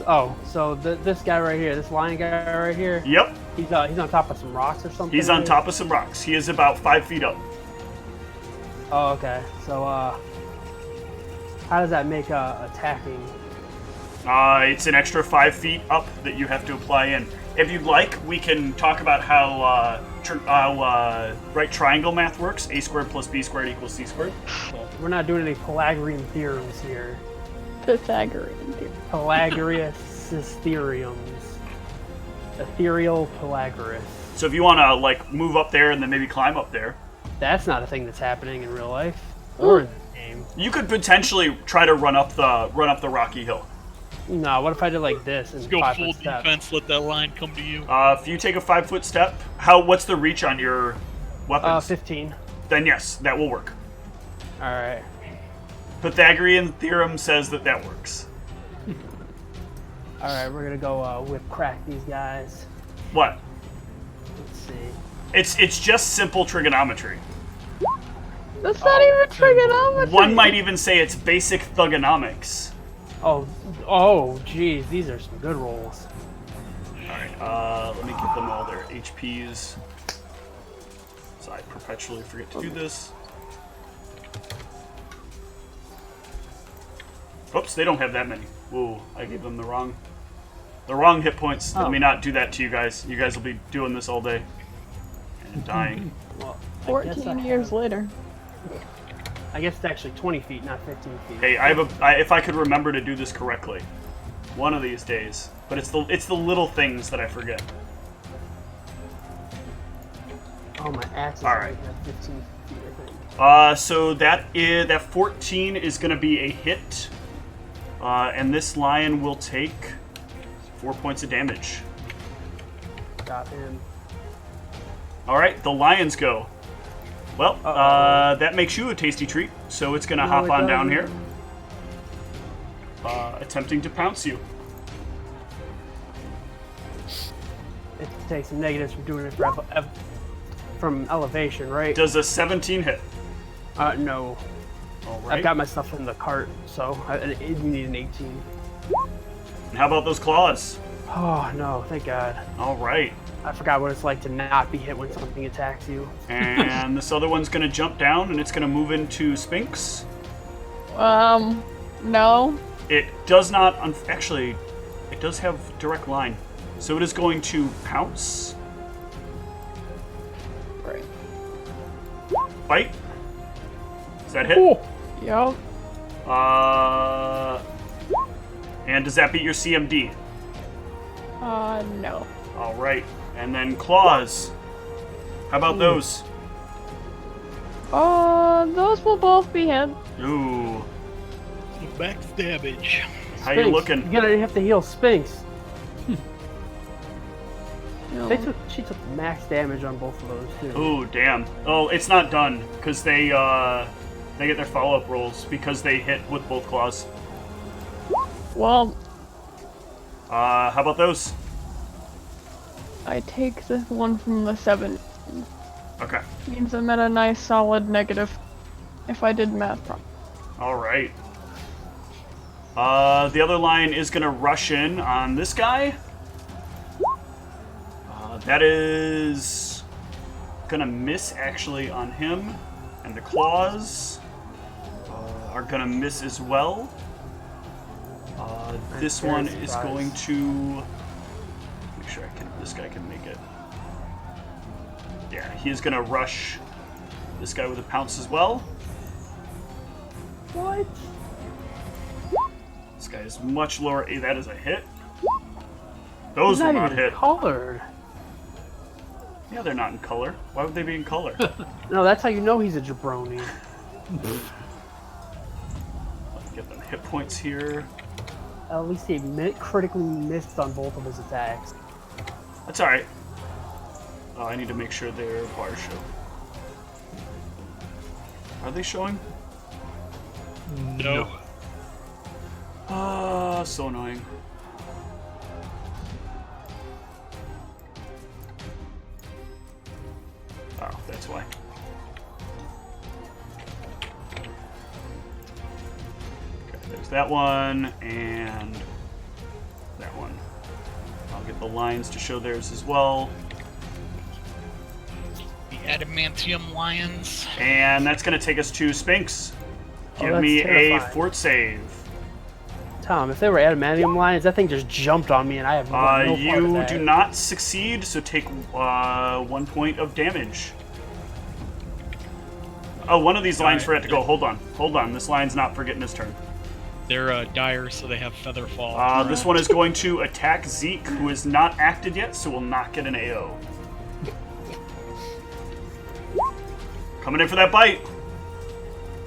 Speaker 2: So this guy right here, this lion guy right here,
Speaker 1: Yep.
Speaker 2: he's on top of some rocks or something.
Speaker 1: He's on
Speaker 2: right?
Speaker 1: top of some rocks. He is about 5 feet up.
Speaker 2: Oh, okay. So how does that make attacking?
Speaker 1: It's an extra 5 feet up that you have to apply in. If you'd like, we can talk about how right triangle math works. A squared plus B squared equals C squared.
Speaker 2: We're not doing any Pythagorean theorems here.
Speaker 6: Pythagorean theory.
Speaker 2: Pythagoras theorems. Ethereal Pythagoras.
Speaker 1: So if you want to like move up there and then maybe climb up there,
Speaker 2: That's not a thing that's happening in real life or in this game.
Speaker 1: you could potentially try to run up the rocky hill.
Speaker 2: No, what if I did like this and
Speaker 4: Let's go
Speaker 2: 5
Speaker 4: full
Speaker 2: foot step?
Speaker 4: defense. Let that line come to you.
Speaker 1: If you take a 5-foot step, what's the reach on your weapons?
Speaker 2: 15.
Speaker 1: Then yes, that will work.
Speaker 2: All right.
Speaker 1: Pythagorean theorem says that works.
Speaker 2: All right, we're gonna go whip crack these guys.
Speaker 1: What?
Speaker 2: Let's see.
Speaker 1: It's just simple trigonometry.
Speaker 6: That's not even trigonometry.
Speaker 1: One might even say it's basic thugonomics.
Speaker 2: Oh, geez, these are some good rolls.
Speaker 1: Alright, let me give them all their HPs. So I perpetually forget to do this. Oops, they don't have that many. Ooh, I gave them the wrong hit points. Let me not do that to you guys. You guys will be doing this all day. And dying.
Speaker 2: Well,
Speaker 6: 14 years later.
Speaker 2: I guess it's actually 20 feet, not 15 feet.
Speaker 1: Hey, if I could remember to do this correctly, one of these days. But it's the little things that I forget.
Speaker 2: Oh, my axe is
Speaker 1: All right.
Speaker 2: only at 15 feet, I think.
Speaker 1: So that 14 is going to be a hit, and this lion will take 4 points of damage.
Speaker 2: Got him.
Speaker 1: All right, the lions go. Well, that makes you a tasty treat, so it's going to hop on down here, attempting to pounce you.
Speaker 2: It takes some negatives from doing it from elevation, right?
Speaker 1: Does a 17 hit?
Speaker 2: No.
Speaker 1: All right.
Speaker 2: I've got my stuff in the cart, so you need an 18.
Speaker 1: And how about those claws?
Speaker 2: Oh, no, thank God.
Speaker 1: All right.
Speaker 2: I forgot what it's like to not be hit when something attacks you.
Speaker 1: And this other one's going to jump down, and it's going to move into Sphinx.
Speaker 6: No.
Speaker 1: It does not, actually, it does have direct line. So it is going to pounce.
Speaker 6: Right.
Speaker 1: Bite. Does that hit?
Speaker 2: Oh,
Speaker 6: Yup.
Speaker 1: And does that beat your CMD?
Speaker 6: No.
Speaker 1: All right. And then claws. How about those?
Speaker 6: Those will both be hit.
Speaker 1: Ooh.
Speaker 4: Max damage.
Speaker 1: How you looking?
Speaker 2: You're gonna have to heal Sphinx.
Speaker 6: No.
Speaker 2: She took max damage on both of those too.
Speaker 1: Ooh, damn. Oh, it's not done because they get their follow-up rolls because they hit with both claws.
Speaker 6: Well,
Speaker 1: How about those?
Speaker 6: I take the one from the 7.
Speaker 1: Okay.
Speaker 6: Means I'm at a nice solid negative. If I did math wrong.
Speaker 1: All right. The other lion is gonna rush in on this guy. That is gonna miss actually on him, and the claws are gonna miss as well. This
Speaker 2: very
Speaker 1: one is
Speaker 2: surprised.
Speaker 1: going to make sure this guy can make it. Yeah, he is gonna rush this guy with a pounce as well.
Speaker 2: What?
Speaker 1: This guy is much lower. That is a hit. Those
Speaker 2: He's
Speaker 1: will
Speaker 2: not
Speaker 1: not
Speaker 2: even
Speaker 1: hit.
Speaker 2: colored.
Speaker 1: Yeah, they're not in color. Why would they be in color?
Speaker 2: No, that's how you know he's a jabroni.
Speaker 1: Let's get them hit points here.
Speaker 2: At least he critically missed on both of his attacks.
Speaker 1: That's alright. Oh, I need to make sure their bars show. Are they showing?
Speaker 4: No.
Speaker 1: So annoying. Oh, that's why. Okay, there's that one, and that one. I'll get the lines to show theirs as well.
Speaker 4: The adamantium lions.
Speaker 1: And that's going to take us to Sphinx. Give
Speaker 2: that's
Speaker 1: me a
Speaker 2: terrifying.
Speaker 1: fort save.
Speaker 2: Tom, if they were adamantium lions, that thing just jumped on me and I have no part of
Speaker 1: You
Speaker 2: that.
Speaker 1: do not succeed, so take 1 point of damage. Oh, one of these lines forgot to go. Hold on. This line's not forgetting his turn.
Speaker 4: They're dire, so they have feather fall.
Speaker 1: This one is going to attack Zeke, who is not acted yet, so will not get an AO. Coming in for that bite.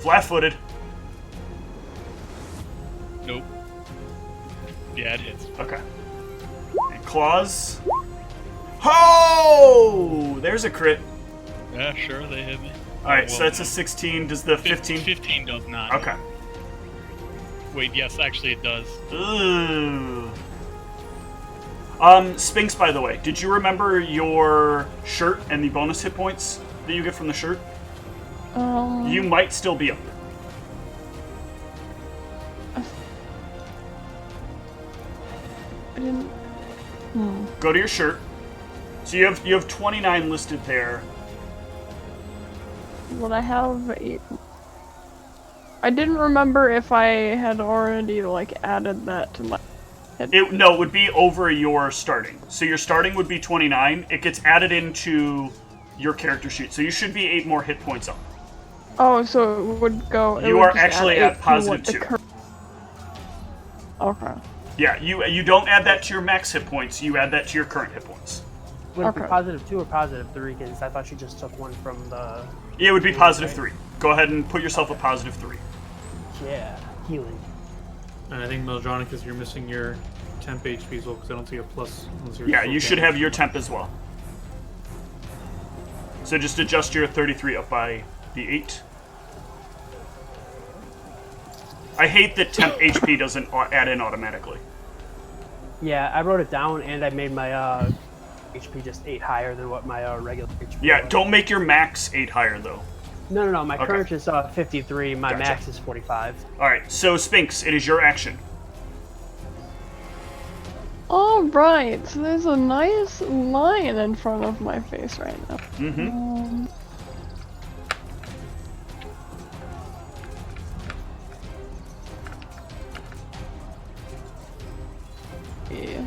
Speaker 1: Flat-footed.
Speaker 4: Nope. Yeah, it hits.
Speaker 1: Okay. And claws. Ho! There's a crit.
Speaker 4: Yeah, sure, they hit me.
Speaker 1: Alright, so
Speaker 4: Well,
Speaker 1: that's a 16. Does the 15?
Speaker 4: 15 does not.
Speaker 1: Okay.
Speaker 4: Wait, yes, actually it does.
Speaker 1: Ooh. Sphinx, by the way, did you remember your shirt and the bonus hit points that you get from the shirt? You might still be up.
Speaker 6: I didn't.
Speaker 1: Go to your shirt. So you have 29 listed there.
Speaker 6: Would I have 8? I didn't remember if I had already like added that to my.
Speaker 1: No, it would be over your starting. So your starting would be 29. It gets added into your character sheet. So you should be 8 more hit points up.
Speaker 6: Oh, so it would go.
Speaker 1: You are actually at positive 2.
Speaker 6: Okay.
Speaker 1: Yeah, you don't add that to your max hit points. You add that to your current hit points.
Speaker 2: Would it be
Speaker 6: Okay.
Speaker 2: positive 2 or positive 3? Because I thought she just took one from the.
Speaker 1: Yeah, it would be positive 3. Go ahead and put yourself a positive 3.
Speaker 2: Yeah, healing.
Speaker 3: And I think Meldronicus, you're missing your temp HP as well, because I don't see a plus. Unless you're
Speaker 1: Yeah,
Speaker 3: full
Speaker 1: you should
Speaker 3: damage.
Speaker 1: have your temp as well. So just adjust your 33 up by the 8. I hate that temp HP doesn't add in automatically.
Speaker 2: Yeah, I wrote it down and I made my HP just 8 higher than what my regular HP
Speaker 1: Yeah,
Speaker 2: was.
Speaker 1: don't make your max 8 higher though.
Speaker 2: No. My
Speaker 1: Okay.
Speaker 2: current is 53. My
Speaker 1: Gotcha.
Speaker 2: max is 45.
Speaker 1: Alright, so Sphinx, it is your action.
Speaker 6: Alright, so there's a nice lion in front of my face right now.
Speaker 1: Mm-hmm.
Speaker 6: Yeah.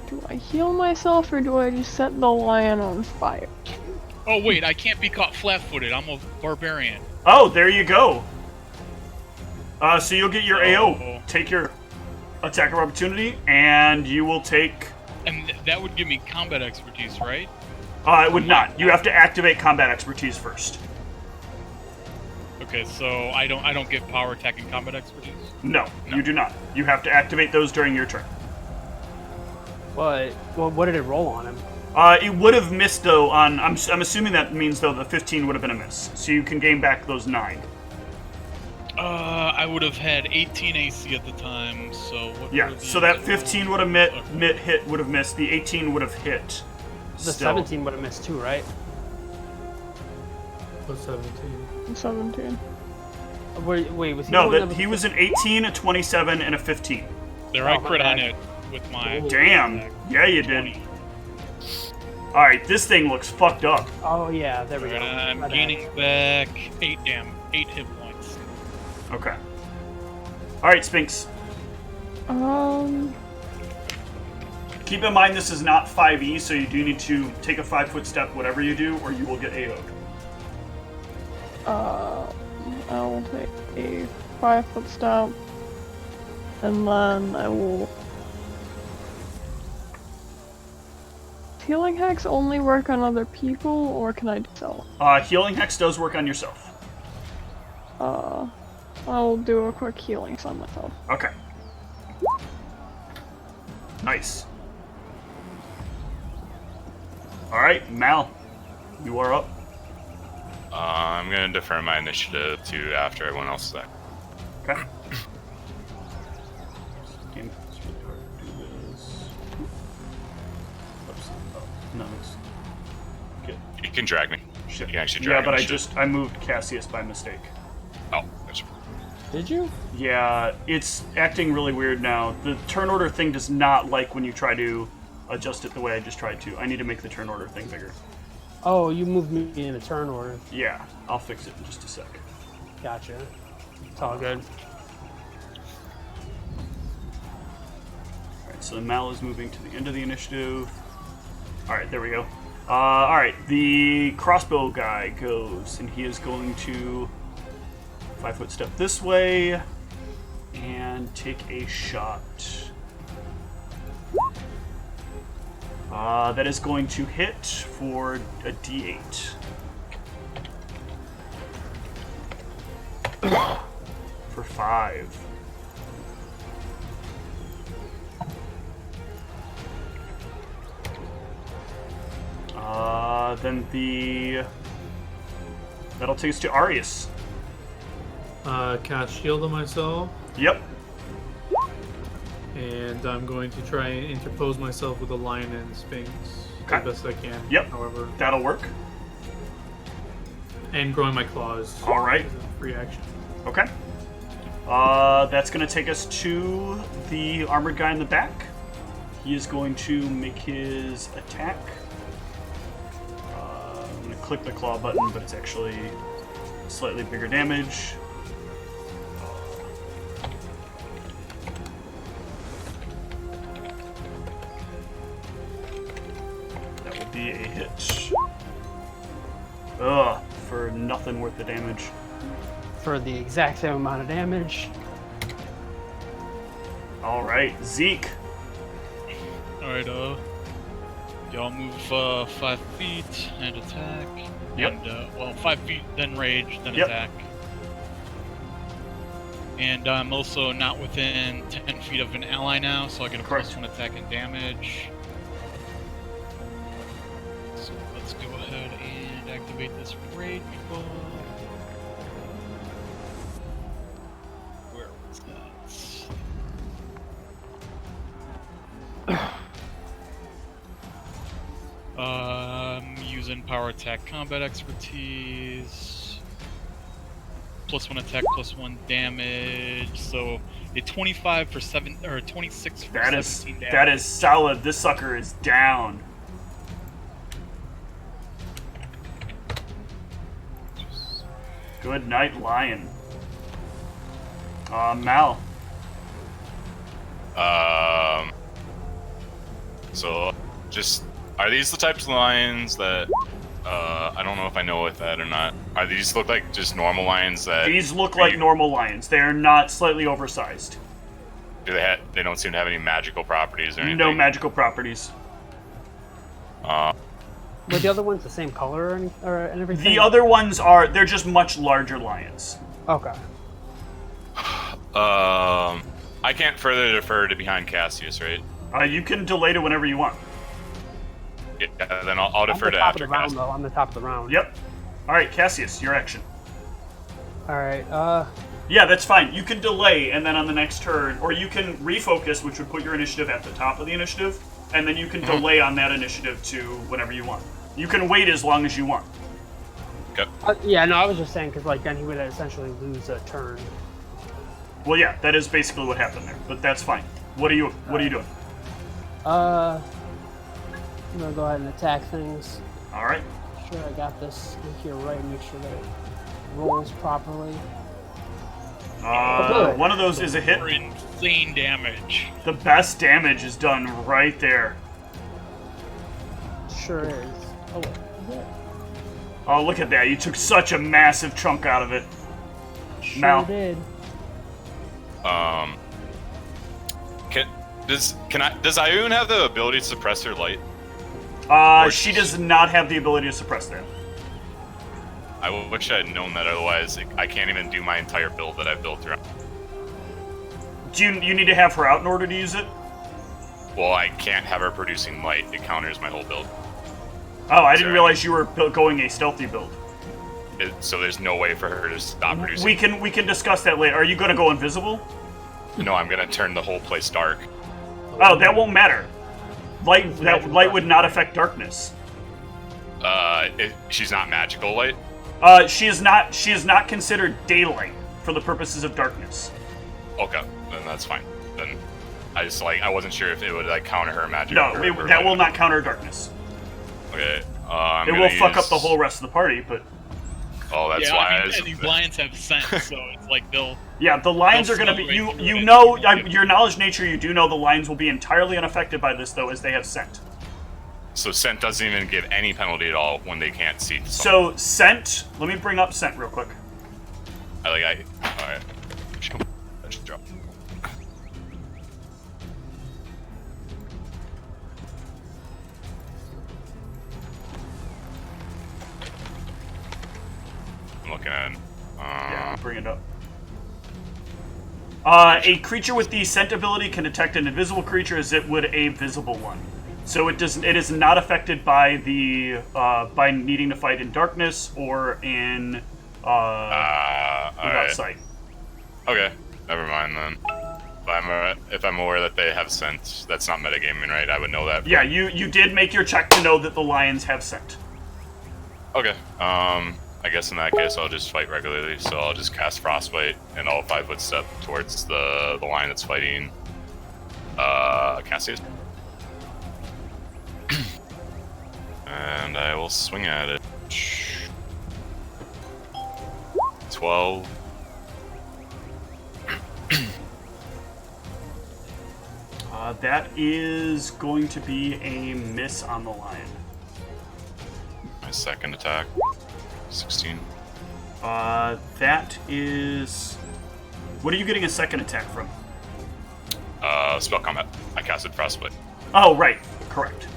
Speaker 6: Do I heal myself or do I just set the lion on fire?
Speaker 4: Oh wait, I can't be caught flat-footed. I'm a barbarian.
Speaker 1: Oh, there you go. So you'll get your AO.
Speaker 4: Oh.
Speaker 1: Take your attack of opportunity, and you will take...
Speaker 4: And that would give me combat expertise, right?
Speaker 1: it would not. You have to activate combat expertise first.
Speaker 4: Okay, so I don't get power attack and combat expertise.
Speaker 1: No, you do not. You have to activate those during your turn.
Speaker 2: Well, what did it roll on him?
Speaker 1: It would have missed though on. I'm assuming that means though the 15 would have been a miss, so you can gain back those 9.
Speaker 4: I would have had 18 AC at the time, so what
Speaker 1: Yeah,
Speaker 4: were
Speaker 1: so
Speaker 4: the-
Speaker 1: that 15 would have would have missed. The 18 would have hit.
Speaker 2: The
Speaker 1: Still.
Speaker 2: 17 would have missed too, right?
Speaker 3: Plus 17.
Speaker 6: 17.
Speaker 2: Wait, was he
Speaker 1: No,
Speaker 2: the one
Speaker 1: that he was an 18, a 27, and a 15.
Speaker 4: There, I
Speaker 2: Oh, my
Speaker 4: crit on
Speaker 2: bad.
Speaker 4: it with my.
Speaker 1: Damn.
Speaker 4: attack.
Speaker 1: Yeah, you did.
Speaker 4: 20.
Speaker 1: All right, this thing looks fucked up.
Speaker 2: Oh yeah, there we go.
Speaker 4: I'm
Speaker 2: My bad.
Speaker 4: gaining back 8 hit points.
Speaker 1: Okay. All right, Sphinx. Keep in mind this is not 5e, so you do need to take a 5-foot step, whatever you do, or you will get AO'd.
Speaker 6: I will take a 5-foot step, and then I will. Healing hacks only work on other people, or can I sell?
Speaker 1: Healing Hex does work on yourself.
Speaker 6: I'll do a quick healing on myself.
Speaker 1: Okay. Nice. All right, Mal, you are up.
Speaker 5: I'm gonna defer my initiative to after everyone else is there.
Speaker 1: Okay. Damn, it's really hard to do this. Oops. Oh, no, it's good.
Speaker 5: You can drag me.
Speaker 1: Shit.
Speaker 5: You can actually
Speaker 1: Yeah,
Speaker 5: drag
Speaker 1: but
Speaker 5: me.
Speaker 1: I moved Cassius by mistake.
Speaker 5: Oh, that's
Speaker 2: Did you?
Speaker 1: Yeah, it's acting really weird now. The turn order thing does not like when you try to adjust it the way I just tried to. I need to make the turn order thing bigger.
Speaker 2: Oh, you moved me in a turn order.
Speaker 1: Yeah, I'll fix it in just a sec.
Speaker 2: Gotcha. It's all good.
Speaker 1: Alright, so Mal is moving to the end of the initiative. Alright, there we go. Alright, the crossbow guy goes, and he is going to 5-foot step this way and take a shot. That is going to hit for a d8. For 5. Then that'll take us to Arius.
Speaker 3: Cast shield on myself.
Speaker 1: Yep.
Speaker 3: And I'm going to try and interpose myself with a lion and sphinx
Speaker 1: Okay.
Speaker 3: as best I can.
Speaker 1: Yep.
Speaker 3: However,
Speaker 1: That'll work.
Speaker 3: and growing my claws.
Speaker 1: All right.
Speaker 3: As a free action.
Speaker 1: Okay. That's going to take us to the armored guy in the back. He is going to make his attack. I'm going to click the claw button, but it's actually slightly bigger damage. That would be a hit. Ugh, for nothing worth the damage.
Speaker 2: For the exact same amount of damage.
Speaker 1: All right, Zeke.
Speaker 4: Alright, y'all move 5 feet and attack.
Speaker 1: Yep.
Speaker 4: And, 5 feet, then rage, then
Speaker 1: Yep.
Speaker 4: attack. And I'm also not within 10 feet of an ally now, so I get a
Speaker 1: Correct.
Speaker 4: +1 attack and damage. So let's go ahead and activate this rage ball. Where was that? Using power attack combat expertise. +1 attack, +1 damage. So a 25 for 7 or 26 for 17 damage.
Speaker 1: That is solid. This sucker is down. Good night, Lion. Mal.
Speaker 5: So, just are these the types of lions that I don't know if I know with that or not. Are these look like just normal lions that
Speaker 1: These look like normal lions. They are not slightly oversized.
Speaker 5: do they don't seem to have any magical properties or anything?
Speaker 1: No magical properties.
Speaker 2: Were the other ones the same color and everything?
Speaker 1: The other ones they're just much larger lions.
Speaker 2: Okay.
Speaker 5: I can't further defer to behind Cassius, right?
Speaker 1: You can delay to whenever you want.
Speaker 5: Yeah, then I'll defer
Speaker 2: I'm
Speaker 5: to
Speaker 2: the top of
Speaker 5: after
Speaker 2: the round,
Speaker 5: Cassius.
Speaker 2: though. I'm the top of the round.
Speaker 1: Yep. All right, Cassius, your action.
Speaker 2: All right.
Speaker 1: Yeah, that's fine. You can delay, and then on the next turn, or you can refocus, which would put your initiative at the top of the initiative, and then you can delay on that initiative to whenever you want. You can wait as long as you want.
Speaker 5: Okay.
Speaker 2: Yeah, no, I was just saying because like then he would essentially lose a turn.
Speaker 1: Well, yeah, that is basically what happened there, but that's fine. What are you doing?
Speaker 2: I'm gonna go ahead and attack things.
Speaker 1: All right.
Speaker 2: Make sure I got this in here right. Make sure that it rolls properly. Good.
Speaker 1: One of those is a hit.
Speaker 4: For insane damage.
Speaker 1: The best damage is done right there.
Speaker 2: Sure is. Oh, wait, is it?
Speaker 1: Oh, look at that! You took such a massive chunk out of it.
Speaker 2: Sure
Speaker 1: Mal.
Speaker 2: did.
Speaker 5: Does Ioun have the ability to suppress her light?
Speaker 1: She does not have the ability to suppress that.
Speaker 5: I wish I had known that. Otherwise, I can't even do my entire build that I've built around.
Speaker 1: Do you need to have her out in order to use it?
Speaker 5: Well, I can't have her producing light. It counters my whole build.
Speaker 1: Oh, I didn't
Speaker 5: Sorry.
Speaker 1: realize you were going a stealthy build.
Speaker 5: So there's no way for her to stop producing.
Speaker 1: We can discuss that later. Are you going to go invisible?
Speaker 5: No, I'm gonna turn the whole place dark.
Speaker 1: Oh, that won't matter. Light would not affect darkness.
Speaker 5: She's not magical light.
Speaker 1: She is not considered daylight for the purposes of darkness.
Speaker 5: Okay, then that's fine. Then I wasn't sure if it would counter her magic.
Speaker 1: No, that will not counter darkness.
Speaker 5: Okay.
Speaker 1: It will fuck up the whole rest of the party, but
Speaker 5: Oh, that's
Speaker 4: yeah,
Speaker 5: why.
Speaker 4: I mean, and these lions have scent, so it's like they'll.
Speaker 1: yeah, the lions
Speaker 4: They'll
Speaker 1: are going to be.
Speaker 4: slow right
Speaker 1: You
Speaker 4: through
Speaker 1: know
Speaker 4: it.
Speaker 1: your knowledge nature. You do know the lions will be entirely unaffected by this, though, as they have scent.
Speaker 5: So scent doesn't even give any penalty at all when they can't see.
Speaker 1: So scent. Let me bring up scent real quick.
Speaker 5: All right. Just drop. I'm looking at it.
Speaker 1: Yeah, I'll bring it up. A creature with the scent ability can detect an invisible creature as it would a visible one. So it is not affected by the by needing to fight in darkness or in without
Speaker 5: Alright.
Speaker 1: sight.
Speaker 5: Okay, never mind then. If I'm aware that they have scent, that's not metagaming, right? I would know that.
Speaker 1: Yeah, you did make your check to know that the lions have scent.
Speaker 5: Okay. I guess in that case, I'll just fight regularly. So I'll just cast Frostbite, and I'll 5-foot step towards the lion that's fighting Cassius. And I will swing at it. 12.
Speaker 1: That is going to be a miss on the lion.
Speaker 5: My second attack. 16.
Speaker 1: That is... What are you getting a second attack from?
Speaker 5: Spell combat. I casted Frostbite.
Speaker 1: Oh, right. Correct.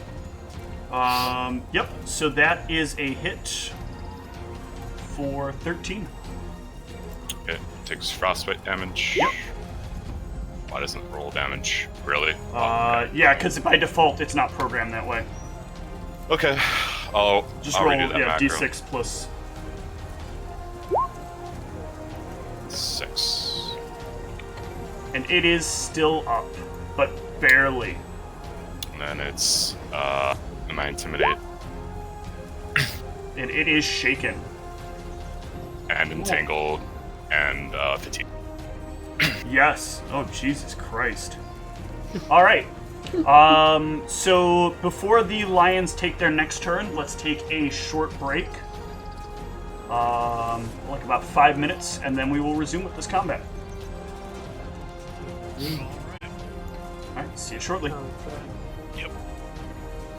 Speaker 1: Yep. So that is a hit for 13.
Speaker 5: Okay. Takes Frostbite damage.
Speaker 1: Yep.
Speaker 5: Why doesn't it roll damage? Really?
Speaker 1: Yeah, because by default it's not programmed that way.
Speaker 5: Okay. I'll
Speaker 1: Just roll,
Speaker 5: redo that macro.
Speaker 1: d6 plus...
Speaker 5: 6.
Speaker 1: And it is still up, but barely.
Speaker 5: And then it's my Intimidate
Speaker 1: And it is shaken.
Speaker 5: and Entangled and Fatigue.
Speaker 1: Yes. Oh, Jesus Christ. All right. So before the lions take their next turn, let's take a short break. Like about 5 minutes, and then we will resume with this combat. All right. See you shortly.
Speaker 2: Sounds good.
Speaker 4: Yep.